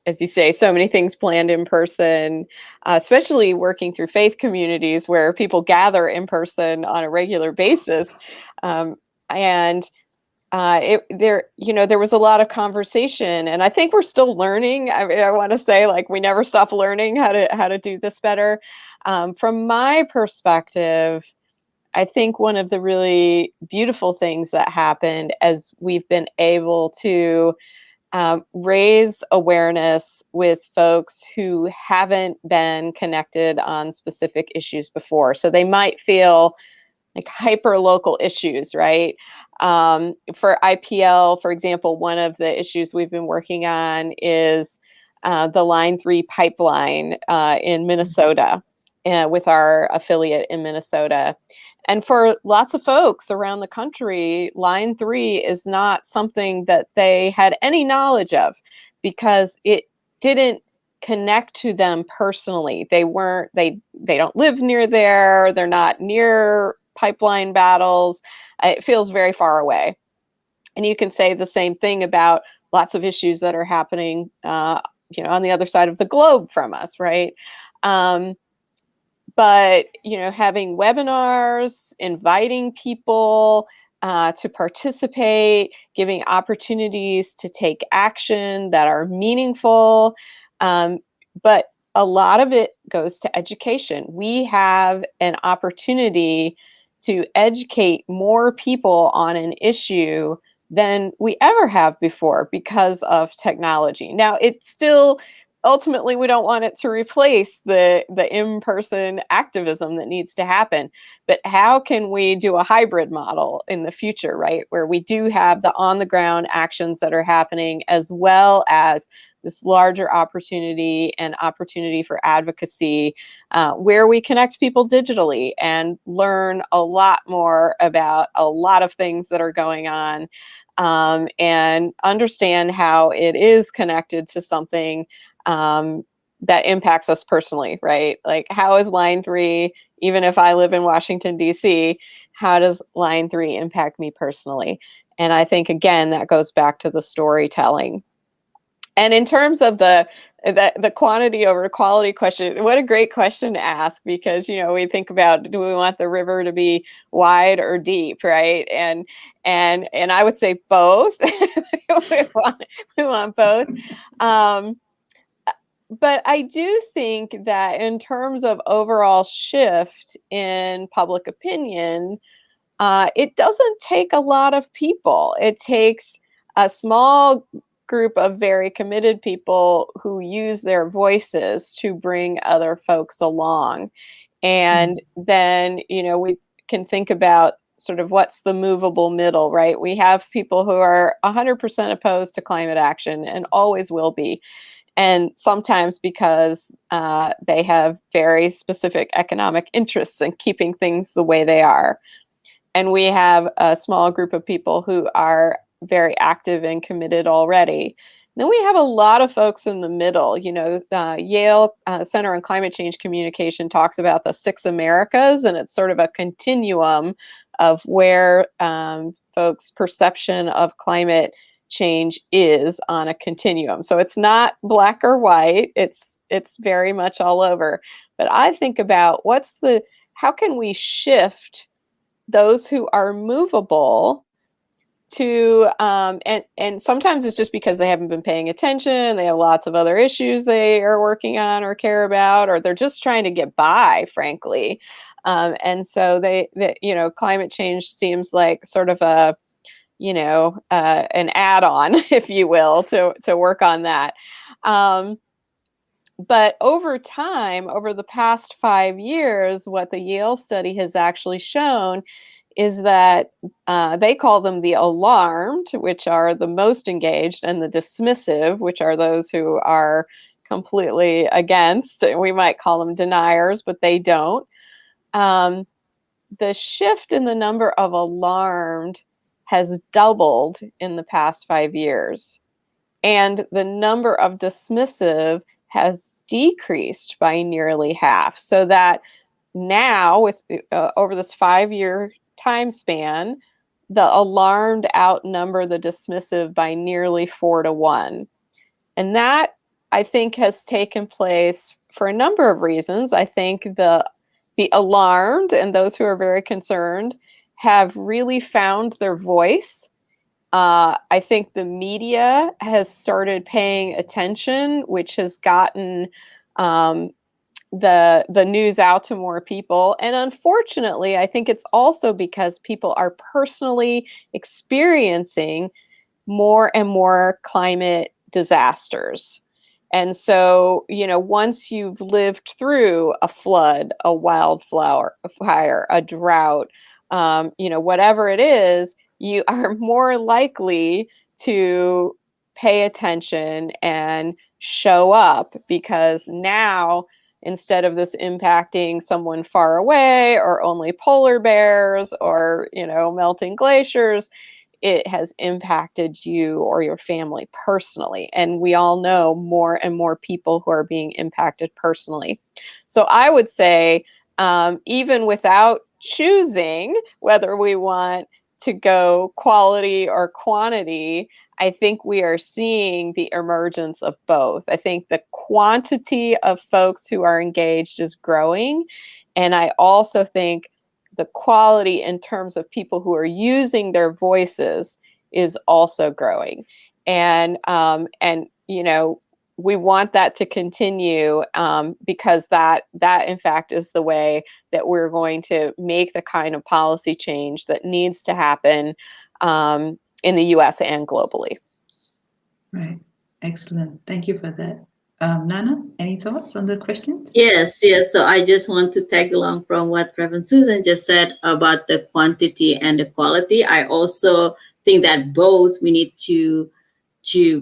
A: as you say, so many things planned in person, especially working through faith communities where people gather in person on a regular basis. And there was a lot of conversation, and I think we're still learning. I want to say, like, we never stop learning how to do this better. From my perspective, I think one of the really beautiful things that happened as we've been able to raise awareness with folks who haven't been connected on specific issues before. So they might feel like hyper local issues, right? For IPL, for example, one of the issues we've been working on is the Line 3 pipeline in Minnesota with our affiliate in Minnesota. And for lots of folks around the country, Line 3 is not something that they had any knowledge of because it didn't connect to them personally. They don't live near there. They're not near pipeline battles. It feels very far away. And you can say the same thing about lots of issues that are happening, on the other side of the globe from us, right? But having webinars, inviting people to participate, giving opportunities to take action that are meaningful. But a lot of it goes to education. We have an opportunity to educate more people on an issue than we ever have before because of technology. Now, it's still ultimately, we don't want it to replace the in-person activism that needs to happen. But how can we do a hybrid model in the future, right? Where we do have the on-the-ground actions that are happening, as well as this larger opportunity for advocacy, where we connect people digitally and learn a lot more about a lot of things that are going on. and understand how it is connected to something that impacts us personally, right? Like, how is line 3, even if I live in Washington, D.C., how does line 3 impact me personally? And I think, again, that goes back to the storytelling. And in terms of the quantity over quality question, what a great question to ask, because, you know, we think about, do we want the river to be wide or deep, right? And I would say both. we want both. But I do think that in terms of overall shift in public opinion, it doesn't take a lot of people. It takes a small group of very committed people who use their voices to bring other folks along. And then, you know, we can think about sort of what's the movable middle, right? We have people who are 100% opposed to climate action and always will be. And sometimes because they have very specific economic interests in keeping things the way they are. And we have a small group of people who are very active and committed already. Then we have a lot of folks in the middle. You know, Yale Center on Climate Change Communication talks about the 6 Americas, and it's sort of a continuum of where folks' perception of climate change is on a continuum. So it's not black or white. It's very much all over. But I think about how can we shift those who are movable to and sometimes it's just because they haven't been paying attention, they have lots of other issues they are working on or care about, or they're just trying to get by, frankly. And so they you know, climate change seems like sort of a, you know, an add-on, if you will, to work on that. But over time, over the past 5 years, what the Yale study has actually shown is that they call them the alarmed, which are the most engaged, and the dismissive, which are those who are completely against. We might call them deniers, but they don't. The shift in the number of alarmed has doubled in the past 5 years, and the number of dismissive has decreased by nearly half. So that now, with over this 5-year time span, the alarmed outnumber the dismissive by nearly 4 to 1. And that, I think, has taken place for a number of reasons. I think the alarmed and those who are very concerned have really found their voice. I think the media has started paying attention, which has gotten the news out to more people. And unfortunately, I think it's also because people are personally experiencing more and more climate disasters. And so, you know, once you've lived through a flood, a wildfire, a drought, you know, whatever it is, you are more likely to pay attention and show up, because now, instead of this impacting someone far away or only polar bears or, you know, melting glaciers, it has impacted you or your family personally. And we all know more and more people who are being impacted personally. So I would say, even without choosing whether we want to go quality or quantity, I think we are seeing the emergence of both. I think the quantity of folks who are engaged is growing. And I also think the quality in terms of people who are using their voices is also growing. And you know, we want that to continue, because that in fact is the way that we're going to make the kind of policy change that needs to happen in the US and globally.
B: Right. Excellent. Thank you for that. Nana, any thoughts on the questions?
C: Yes. So I just want to tag along from what Reverend Susan just said about the quantity and the quality. I also think that both, we need to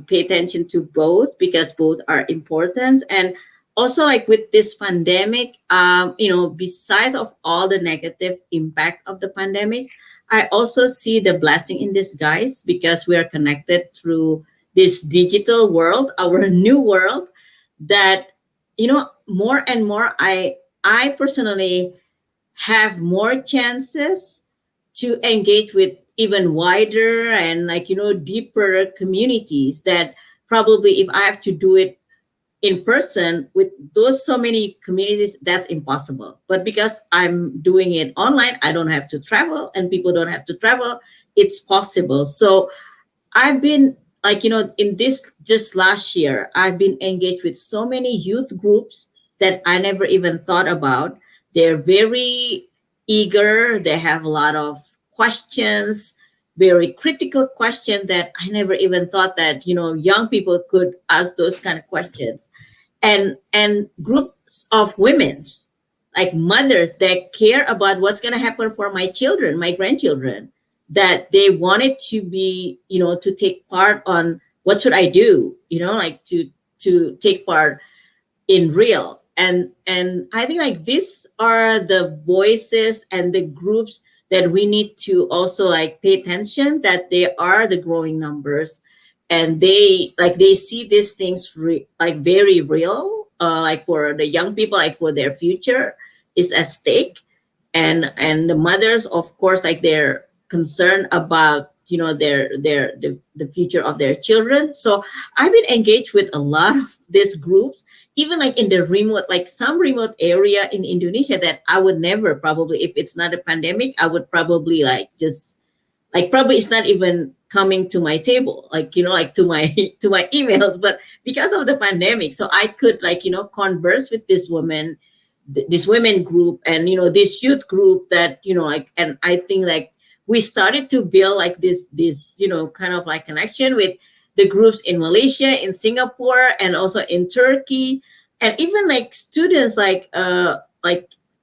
C: pay attention to both, because both are important. And also like with this pandemic, besides of all the negative impact of the pandemic, I also see the blessing in disguise because we are connected through this digital world, our new world, that more and more I personally have more chances to engage with even wider and deeper communities that probably if I have to do it in person with those so many communities, that's impossible. But because I'm doing it online, I don't have to travel and people don't have to travel. It's possible. So I've been in this just last year, I've been engaged with so many youth groups that I never even thought about. They're very eager. They have a lot of questions, very critical questions that I never even thought that, young people could ask those kind of questions. And groups of women, like mothers that care about what's going to happen for my children, my grandchildren, that they wanted to be, to take part on what should I do, to take part in real. And I think like these are the voices and the groups that we need to also like pay attention, that they are the growing numbers, and they see these things like very real, like for the young people, like for their future is at stake. And the mothers, of course, like they're concerned about the future of their children. So I've been engaged with a lot of these groups, even like in the remote, like some remote area in Indonesia that I would never, probably if it's not a pandemic, I would probably like just like probably it's not even coming to my table, like like to my to my emails. But because of the pandemic, so I could converse with this woman, this women group, and this youth group that and I think like we started to build like this kind of like connection with the groups in Malaysia, in Singapore, and also in Turkey, and even like students like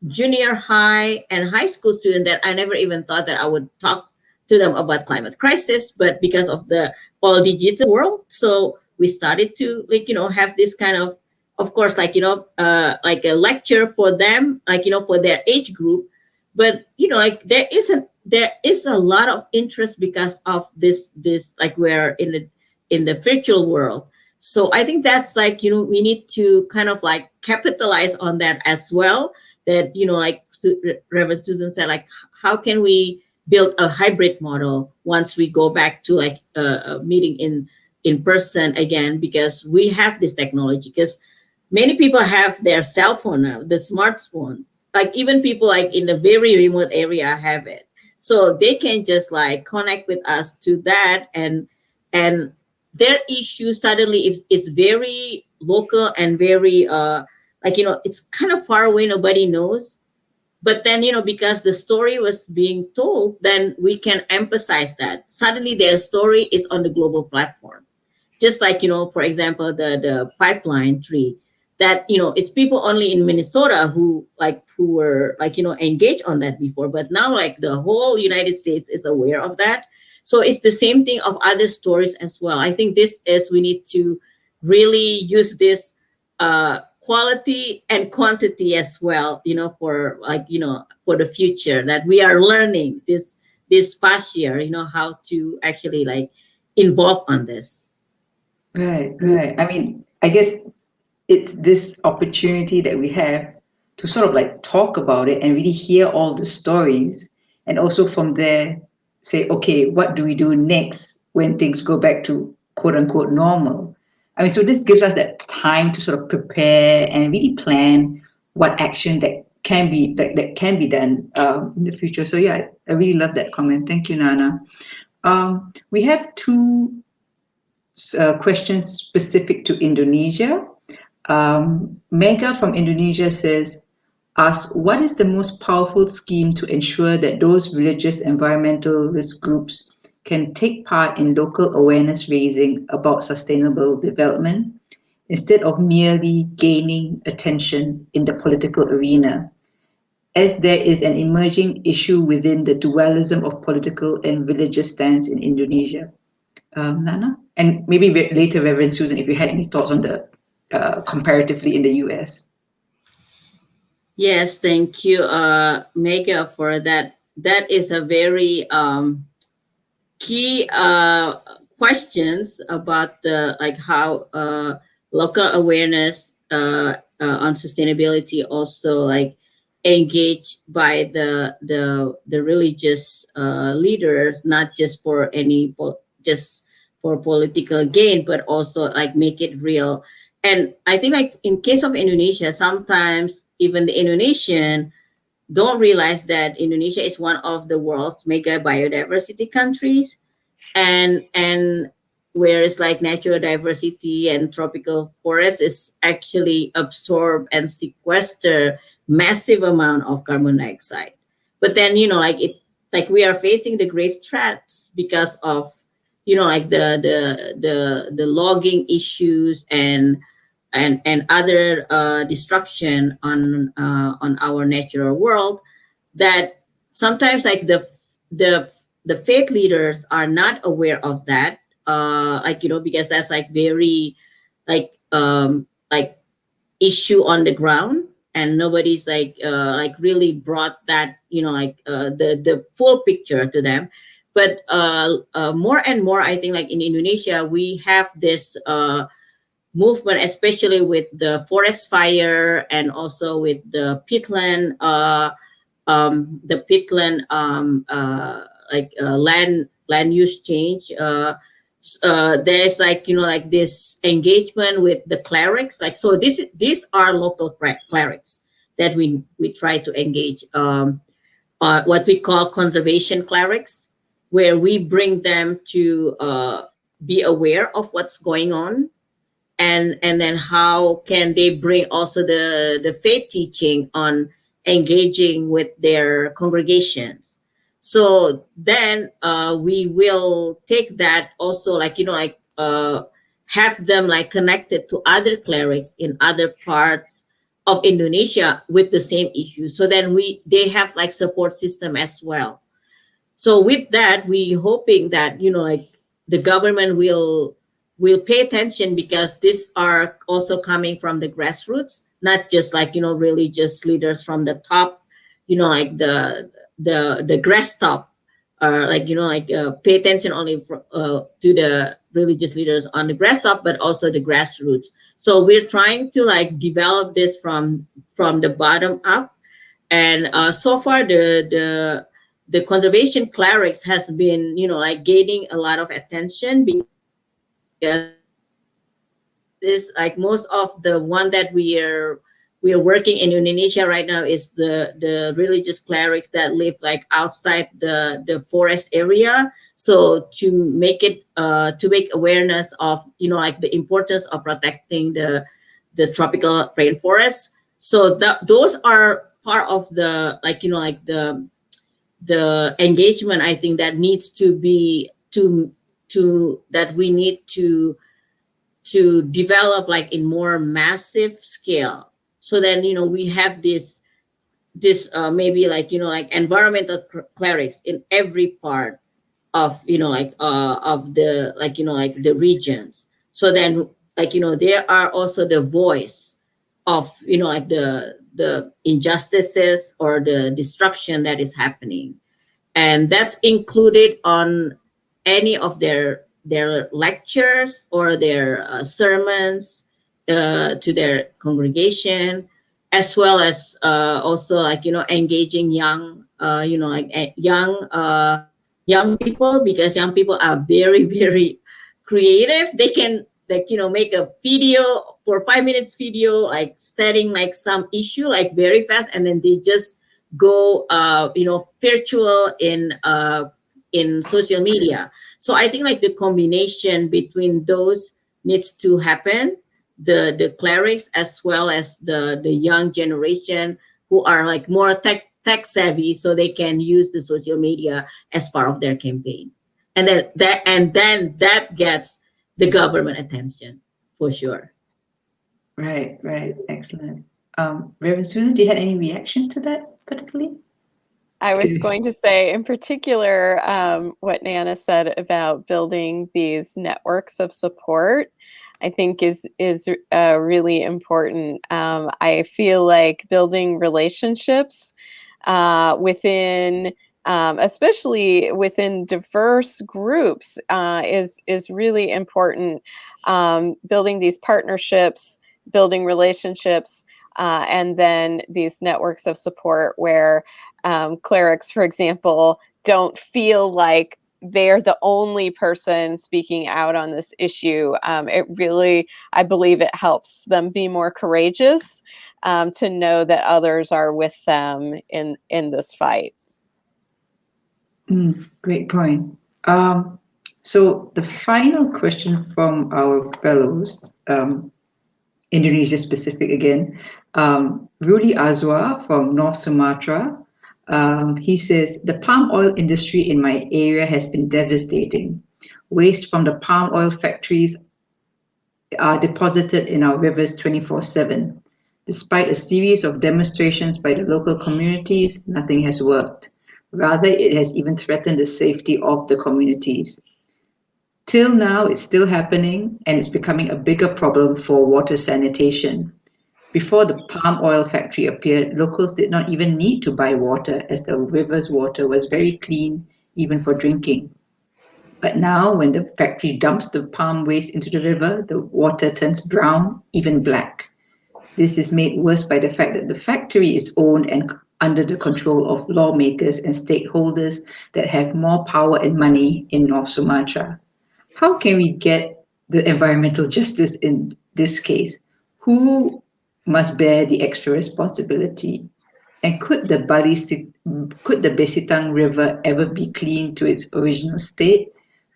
C: junior high and high school students that I never even thought that I would talk to them about climate crisis. But because of the all digital world, so we started to have this kind of course like a lecture for them, for their age group. But like there is a lot of interest because of this like we're in the virtual world. So I think that's like we need to kind of like capitalize on that as well, that like Reverend Susan said, like how can we build a hybrid model once we go back to like a meeting in person again, because we have this technology. Because many people have their cell phone now, the smartphone. Like even people like in a very remote area have it, so they can just like connect with us to that, and their issue suddenly if it's very local and very it's kind of far away, nobody knows. But then because the story was being told, then we can emphasize that suddenly their story is on the global platform. Just like for example, the pipeline tree, that it's people only in Minnesota who were engaged on that before, but now like the whole United States is aware of that. So it's the same thing of other stories as well. I think this is we need to really use this quality and quantity as well, for for the future, that we are learning this past year, how to actually like involve on this.
B: Right, right. I mean, I guess it's this opportunity that we have to sort of like talk about it and really hear all the stories, and also from there say, okay, what do we do next when things go back to quote unquote normal? I mean, so this gives us that time to sort of prepare and really plan what action that can be done in the future. So yeah, I really love that comment. Thank you, Nana. We have two questions specific to Indonesia. Mega from Indonesia asks, what is the most powerful scheme to ensure that those religious environmentalist groups can take part in local awareness raising about sustainable development instead of merely gaining attention in the political arena, as there is an emerging issue within the dualism of political and religious stance in Indonesia? Nana? And maybe later, Reverend Susan, if you had any thoughts on the comparatively in the US?
C: Yes, thank you, Mega, for that. That is a very key questions about the like how local awareness on sustainability also like engaged by the religious leaders, not just for just for political gain, but also like make it real. And I think like in case of Indonesia, sometimes even the Indonesian don't realize that Indonesia is one of the world's mega biodiversity countries, and whereas like natural diversity and tropical forest is actually absorb and sequester massive amount of carbon dioxide. But then like it, like we are facing the grave threats because of like the logging issues and other destruction on our natural world, that sometimes like the the faith leaders are not aware of that, like because that's like very like issue on the ground, and nobody's like really brought that the full picture to them. But more and more, I think like in Indonesia we have this movement, especially with the forest fire and also with the peatland land use change. There's like like this engagement with the clerics. Like so, these are local clerics that we try to engage. What we call conservation clerics, where we bring them to be aware of what's going on, and then how can they bring also the faith teaching on engaging with their congregations. So then we will take that also like have them like connected to other clerics in other parts of Indonesia with the same issue, so then they have like support system as well. So with that, we hoping that like the government will pay attention, because these are also coming from the grassroots, not just like religious leaders from the top, like the grass top, like pay attention only to the religious leaders on the grass top, but also the grassroots. So we're trying to like develop this from the bottom up. And so far the conservation clerics has been like gaining a lot of attention, because this like most of the one that we are working in Indonesia right now is the religious clerics that live like outside the forest area. So to make awareness of like the importance of protecting the tropical rainforest. So those are part of the like the engagement, I think, that needs to be to that we need to develop like in more massive scale. So then we have this maybe like like environmental clerics in every part of of the like the regions. So then like there are also the voice of like the injustices or the destruction that is happening, and that's included on any of their lectures or their sermons to their congregation, as well as also like engaging young young people, because young people are very very creative. They can like make a video for 5 minutes video, like studying like some issue like very fast, and then they just go virtual in social media. So I think like the combination between those needs to happen, the clerics as well as the young generation who are like more tech savvy, so they can use the social media as part of their campaign. And then that gets the government attention for sure.
B: Right, right. Excellent. Reverend Susan, do you have any reactions to that particularly?
A: I was going to say, in particular, what Nana said about building these networks of support. I think is really important. I feel like building relationships within, especially within diverse groups, is really important. Building these partnerships, building relationships, and then these networks of support where clerics, for example, don't feel like they're the only person speaking out on this issue. It really, I believe it helps them be more courageous, to know that others are with them in this fight.
B: Great point. So the final question from our fellows, Indonesia specific again, Rudi Azwa from North Sumatra. He says, the palm oil industry in my area has been devastating. Waste from the palm oil factories are deposited in our rivers 24/7. Despite a series of demonstrations by the local communities, nothing has worked. Rather, it has even threatened the safety of the communities. Till now, it's still happening, and it's becoming a bigger problem for water sanitation. Before the palm oil factory appeared, locals did not even need to buy water, as the river's water was very clean, even for drinking. But now, when the factory dumps the palm waste into the river, the water turns brown, even black. This is made worse by the fact that the factory is owned and under the control of lawmakers and stakeholders that have more power and money in North Sumatra. How can we get the environmental justice in this case? Who must bear the extra responsibility? And could the Besitang River ever be cleaned to its original state?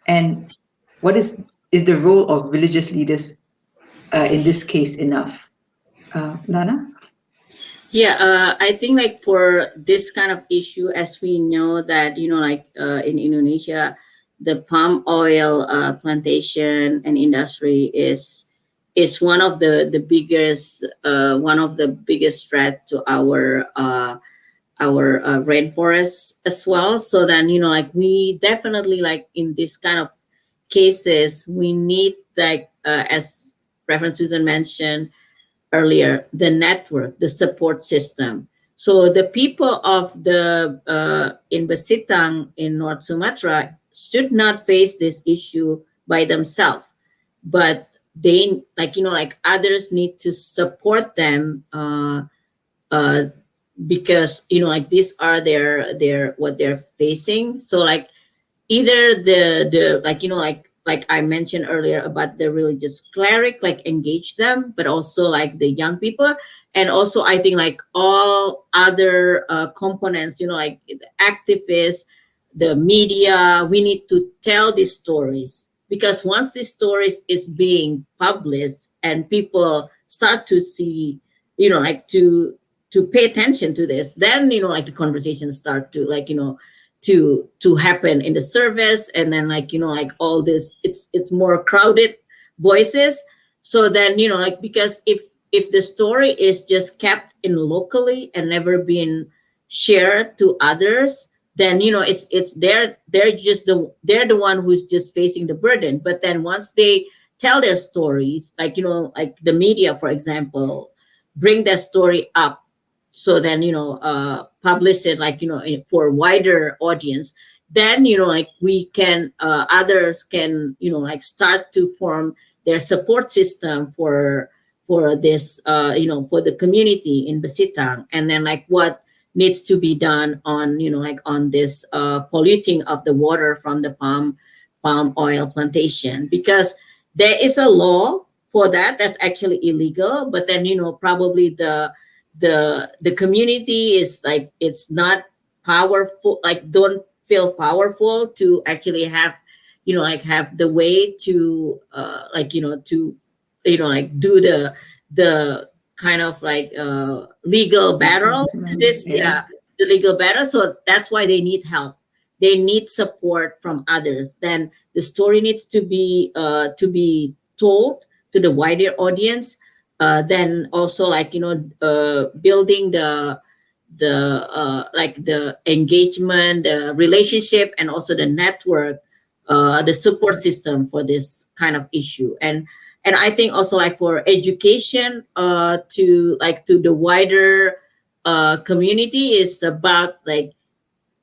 B: And what is the role of religious leaders in this case enough? Nana?
C: Yeah, I think like for this kind of issue, as we know that, like in Indonesia, the palm oil plantation and industry is one of the biggest threat to our rainforest as well. So then, like we definitely, like in this kind of cases, we need, like as Reverend Susan mentioned earlier, the network, the support system. So the people of the in Besitang in North Sumatra should not face this issue by themselves, but they, like others need to support them, because like these are their what they're facing. So like either the like I mentioned earlier about the religious cleric, like engage them, but also like the young people, and also I think like all other components, like the activists, the media, we need to tell these stories, because once these stories is being published and people start to see, like to pay attention to this, then like the conversations start to to happen in the service, and then like all this, it's more crowded voices. So then like, because if the story is just kept in locally and never been shared to others, then it's they're the one who's just facing the burden. But then once they tell their stories, like like the media, for example, bring that story up, so then publish it, like for wider audience, then like we can others can like start to form their support system for this for the community in Besitang, and then like what needs to be done on like on this polluting of the water from the palm oil plantation, because there is a law for that that's actually illegal, but then probably the community is like, it's not powerful, like don't feel powerful to actually have like have the way to to like do the kind of like legal battle to this,
B: Yeah.
C: the legal battle. So that's why they need help, they need support from others. Then the story needs to be told to the wider audience. Then also like building the like the engagement, the relationship, and also the network, the support system for this kind of issue. And I think also like for education to the wider community is about like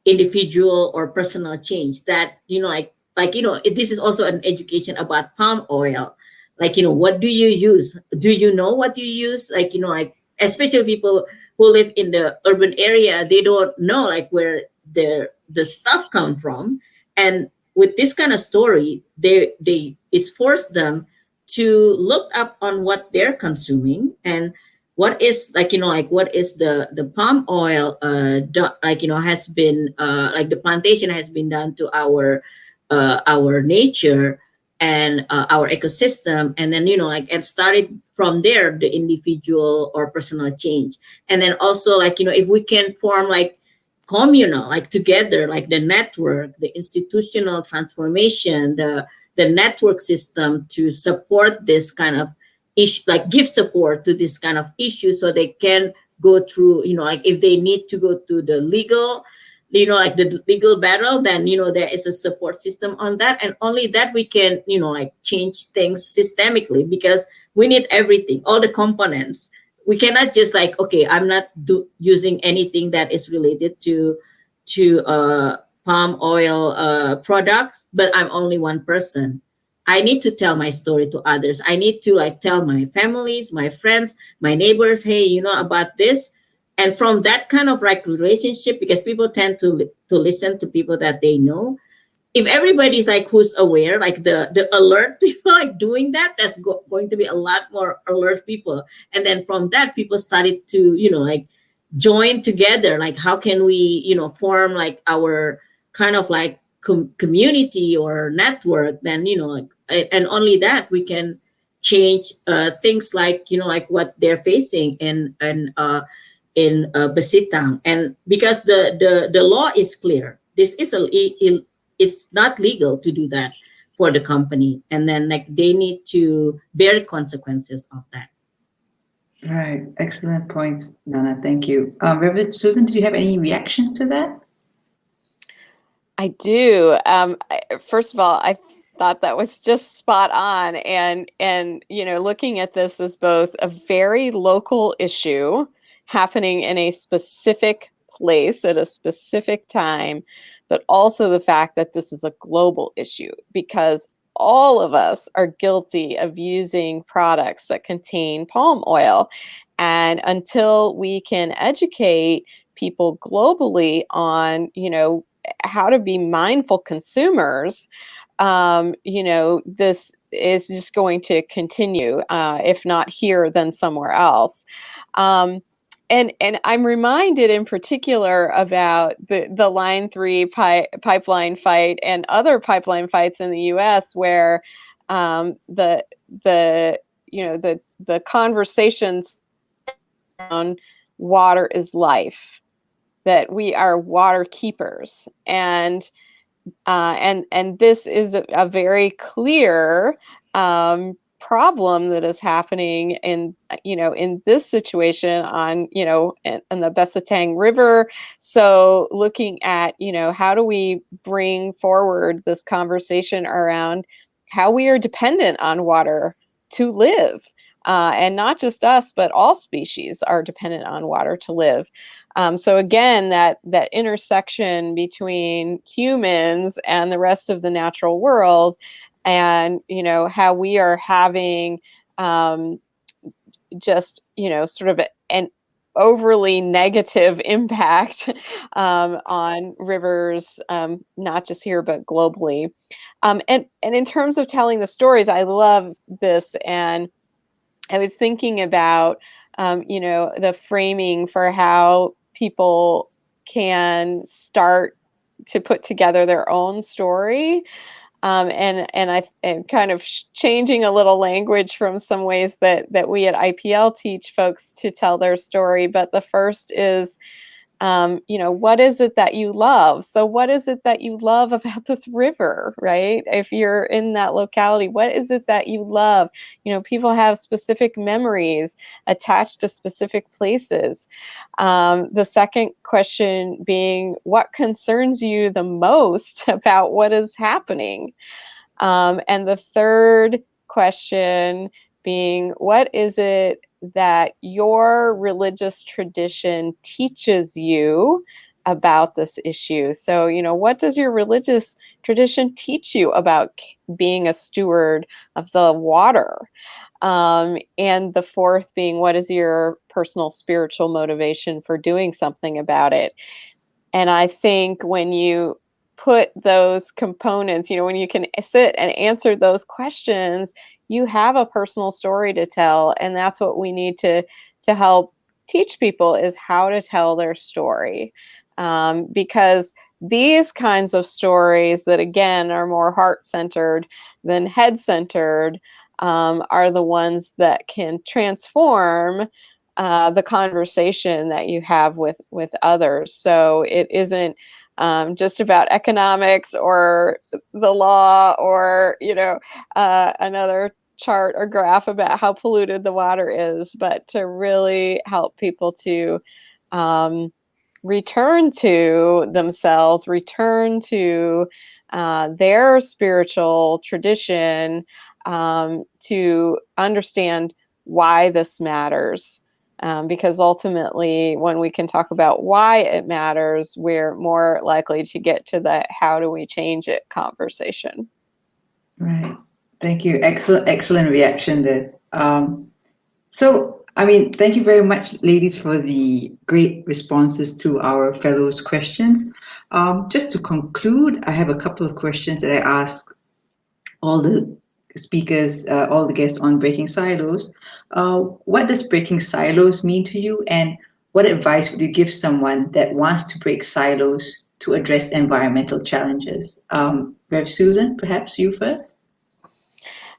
C: individual or personal change that this is also an education about palm oil, like what do you use, do you know what you use, especially people who live in the urban area, they don't know like where the stuff come from. And with this kind of story, they it's forced them to look up on what they're consuming, and what is what is the palm oil has been the plantation has been done to our nature and our ecosystem. And then and started from there the individual or personal change. And then also if we can form like communal, like together, like the network, the institutional transformation, the network system to support this kind of issue, like give support to this kind of issue, so they can go through, if they need to go to the legal, the legal battle, then there is a support system on that. And only that we can change things systemically, because we need everything, all the components. We cannot just like, okay, I'm not using anything that is related to palm oil products, but I'm only one person. I need to tell my story to others. I need to like tell my families, my friends, my neighbors, hey, about this. And from that kind of like relationship, because people tend to listen to people that they know. If everybody's like who's aware, like the alert people like doing that, that's going to be a lot more alert people. And then from that, people started to like join together. Like how can we form like our kind of like community or network? Then and only that we can change things like like what they're facing in Besitang. And because the law is clear, this is it's not legal to do that for the company, and then like they need to bear consequences of that.
B: Right. Excellent points, Nana. Thank you. Reverend Susan, did you have any reactions to that?
A: I do. First of all, I thought that was just spot on, and looking at this as both a very local issue happening in a specific place at a specific time, but also the fact that this is a global issue, because all of us are guilty of using products that contain palm oil. And until we can educate people globally on, how to be mindful consumers, this is just going to continue, if not here, then somewhere else. And I'm reminded in particular about the Line 3 pipeline fight and other pipeline fights in the U.S. where the conversations on water is life, that we are water keepers, and this is a very clear problem that is happening in this situation on in the Besitang River. So looking at how do we bring forward this conversation around how we are dependent on water to live, and not just us, but all species are dependent on water to live. So again, that intersection between humans and the rest of the natural world, and how we are having just sort of an overly negative impact on rivers, not just here but globally. And in terms of telling the stories, I love this, and I was thinking about the framing for how people can start to put together their own story. And kind of changing a little language from some ways that we at IPL teach folks to tell their story. But the first is, what is it that you love? So what is it that you love about this river, right? If you're in that locality, what is it that you love? People have specific memories attached to specific places. The second question being, what concerns you the most about what is happening? And the third question being, what is it that your religious tradition teaches you about this issue? So, what does your religious tradition teach you about being a steward of the water? And the fourth being, what is your personal spiritual motivation for doing something about it? And I think when you put those components, when you can sit and answer those questions, you have a personal story to tell. And that's what we need to help teach people, is how to tell their story. Because these kinds of stories that, again, are more heart-centered than head-centered, are the ones that can transform the conversation that you have with others. So it isn't just about economics or the law or another chart or graph about how polluted the water is, but to really help people to return to themselves, return to their spiritual tradition, to understand why this matters. Because ultimately, when we can talk about why it matters, we're more likely to get to the how do we change it conversation.
B: Right. Thank you. Excellent reaction there. Thank you very much, ladies, for the great responses to our fellows' questions. Just to conclude, I have a couple of questions that I ask all the speakers, all the guests on Breaking Silos. What does breaking silos mean to you, and what advice would you give someone that wants to break silos to address environmental challenges? Rev Susan, perhaps you first.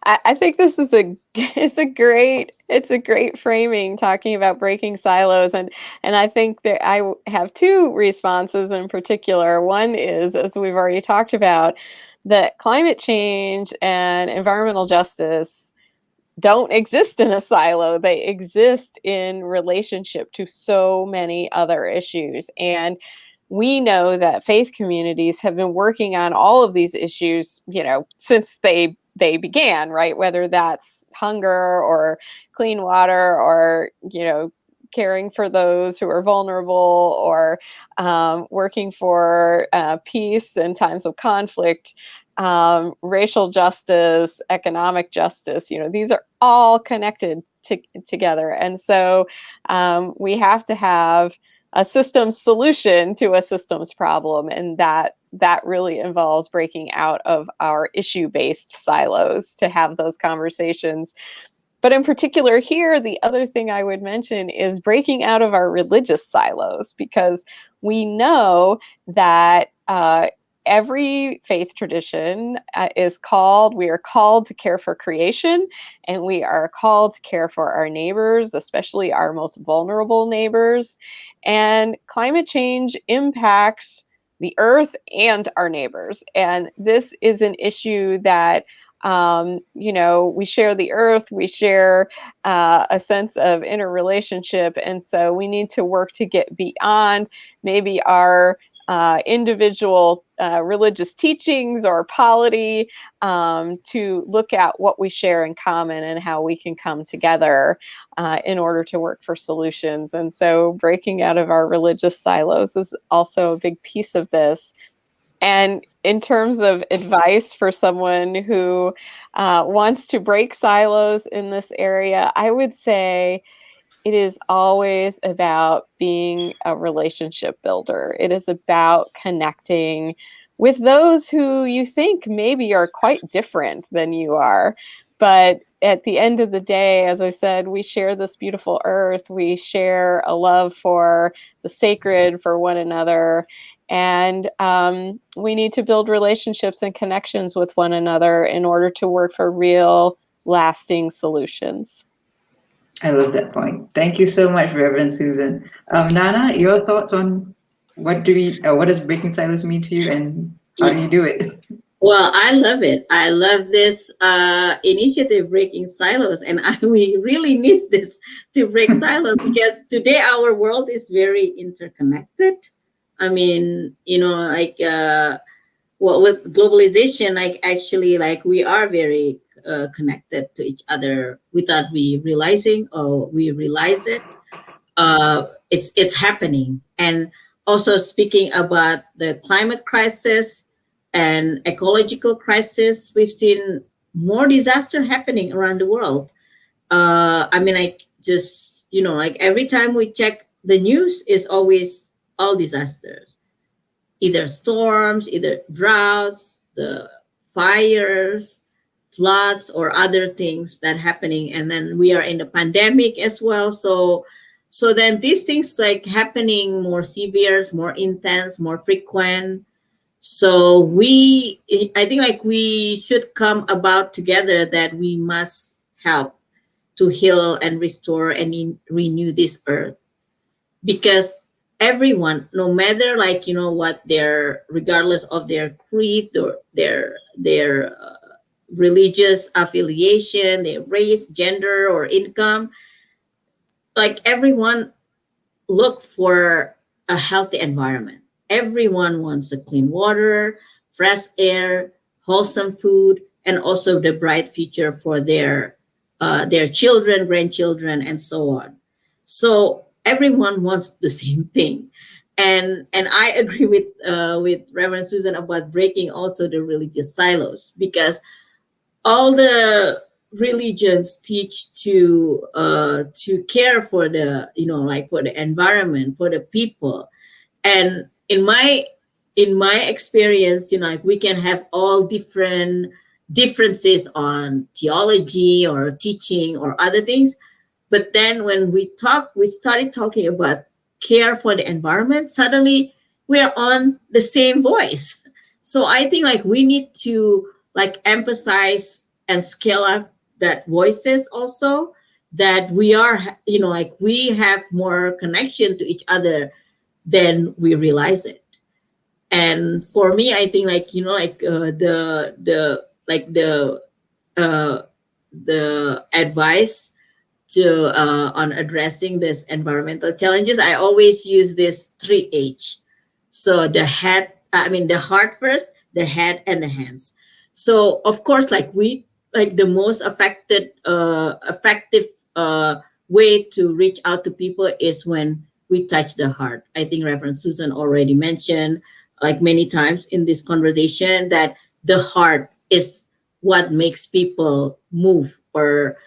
A: I think this is it's a great framing, talking about breaking silos, and I think that I have two responses in particular. One is, as we've already talked about, that climate change and environmental justice don't exist in a silo. They exist in relationship to so many other issues. And we know that faith communities have been working on all of these issues, since they began, right? Whether that's hunger or clean water or, caring for those who are vulnerable, or working for peace in times of conflict, racial justice, economic justice. These are all connected together. And so we have to have a systems solution to a systems problem, and that really involves breaking out of our issue-based silos to have those conversations. But in particular here, the other thing I would mention is breaking out of our religious silos, because we know that every faith tradition we are called to care for creation, and we are called to care for our neighbors, especially our most vulnerable neighbors. And climate change impacts the earth and our neighbors. And this is an issue that we share the earth, we share a sense of interrelationship. And so we need to work to get beyond maybe our individual religious teachings or polity, to look at what we share in common and how we can come together in order to work for solutions. And so breaking out of our religious silos is also a big piece of this. And in terms of advice for someone who wants to break silos in this area, I would say it is always about being a relationship builder. It is about connecting with those who you think maybe are quite different than you are. But at the end of the day, as I said, we share this beautiful earth. We share a love for the sacred, for one another. And we need to build relationships and connections with one another in order to work for real, lasting solutions.
B: I love that point. Thank you so much, Reverend Susan. Nana, your thoughts on what does breaking silos mean to you, and how do you do it?
C: Well, I love it. I love this initiative, Breaking Silos, and we really need this to break silos, because today our world is very interconnected. I mean, with globalization, we are very connected to each other without we realizing, or we realize it. It's happening. And also speaking about the climate crisis and ecological crisis, we've seen more disaster happening around the world. I mean, like, just, like, every time we check the news, is always all disasters, either storms, either droughts, the fires, floods, or other things that happening. And then we are in the pandemic as well. So then these things like happening more severe, more intense, more frequent. So I think like we should come about together that we must help to heal and restore and renew this earth, because everyone, no matter like what their, regardless of their creed or their religious affiliation, their race, gender, or income, like everyone look for a healthy environment. Everyone wants a clean water, fresh air, wholesome food, and also the bright future for their children, grandchildren, and so on. So everyone wants the same thing. And I agree with Reverend Susan about breaking also the religious silos, because all the religions teach to care for the like for the environment, for the people. And in my experience, like we can have all different differences on theology or teaching or other things, but then when we started talking about care for the environment, suddenly we're on the same voice. So I think like we need to like emphasize and scale up that voices also, that we are like we have more connection to each other than we realize it. And for me, I think like the advice to on addressing this environmental challenges, I always use this 3H. So the heart first, the head, and the hands. So of course, like the most effective way to reach out to people is when we touch the heart. I think Reverend Susan already mentioned like many times in this conversation that the heart is what makes people move, or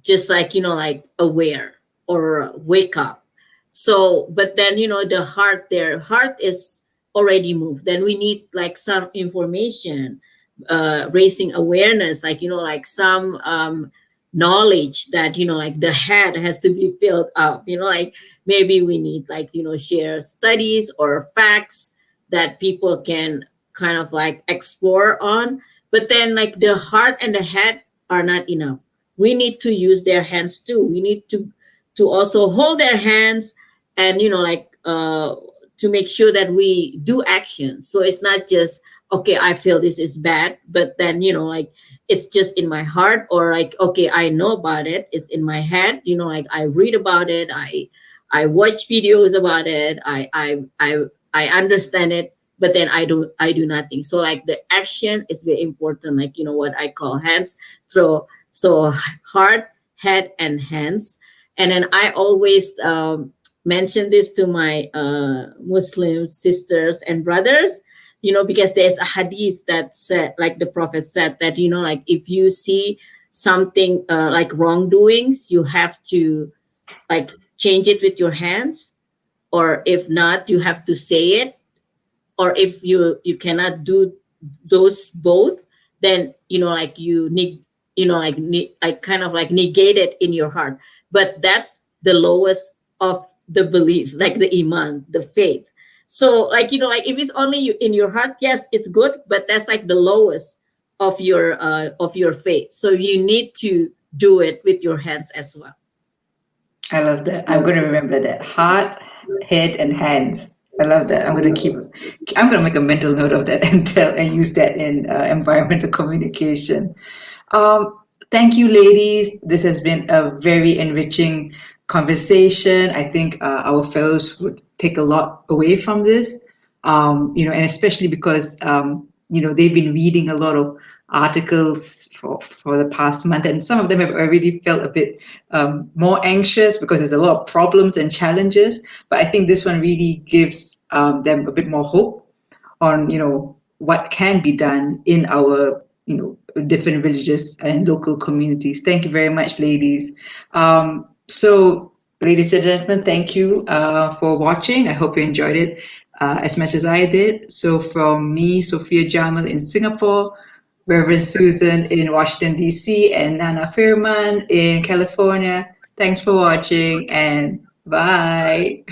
C: just like like aware or wake up. So but then the heart, their heart is already moved, then we need like some information, raising awareness, like like some knowledge that like the head has to be filled up, like maybe we need like share studies or facts that people can kind of like explore on. But then like the heart and the head are not enough. We need to use their hands too. We need to also hold their hands, and to make sure that we do action. So it's not just okay, I feel this is bad, but then like it's just in my heart, or like okay, I know about it, it's in my head, like I read about it, I watch videos about it, I understand it, but then I do nothing. So like the action is very important, like what I call hands. So heart, head, and hands. And then I always mention this to my Muslim sisters and brothers, because there's a hadith that said, like the Prophet said, that like if you see something like wrongdoings, you have to like change it with your hands, or if not, you have to say it, or if you cannot do those both, then like you need like kind of like negate it in your heart. But that's the lowest of the belief, like the iman, the faith. So like like if it's only in your heart, yes, it's good, but that's like the lowest of your faith. So you need to do it with your hands as well.
B: I love that. I'm going to remember that. Heart, head, and hands. I love that. I'm going to make a mental note of that and use that in environmental communication. Thank you, ladies. This has been a very enriching conversation. I think our fellows would take a lot away from this, and especially because, they've been reading a lot of articles for the past month, and some of them have already felt a bit more anxious because there's a lot of problems and challenges. But I think this one really gives them a bit more hope on, what can be done in our, different religious and local communities. Thank you very much, ladies. So, ladies and gentlemen, thank you for watching. I hope you enjoyed it as much as I did. So from me, Sophia Jamal in Singapore, Reverend Susan in Washington, D.C., and Nana Firman in California, thanks for watching, and bye.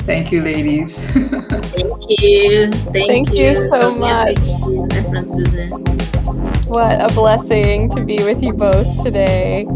B: Thank you, ladies.
C: Thank you.
A: Thank you so
C: Sophia.
A: much.
C: Thank you, Reverend Susan.
A: What a blessing to be with you both today.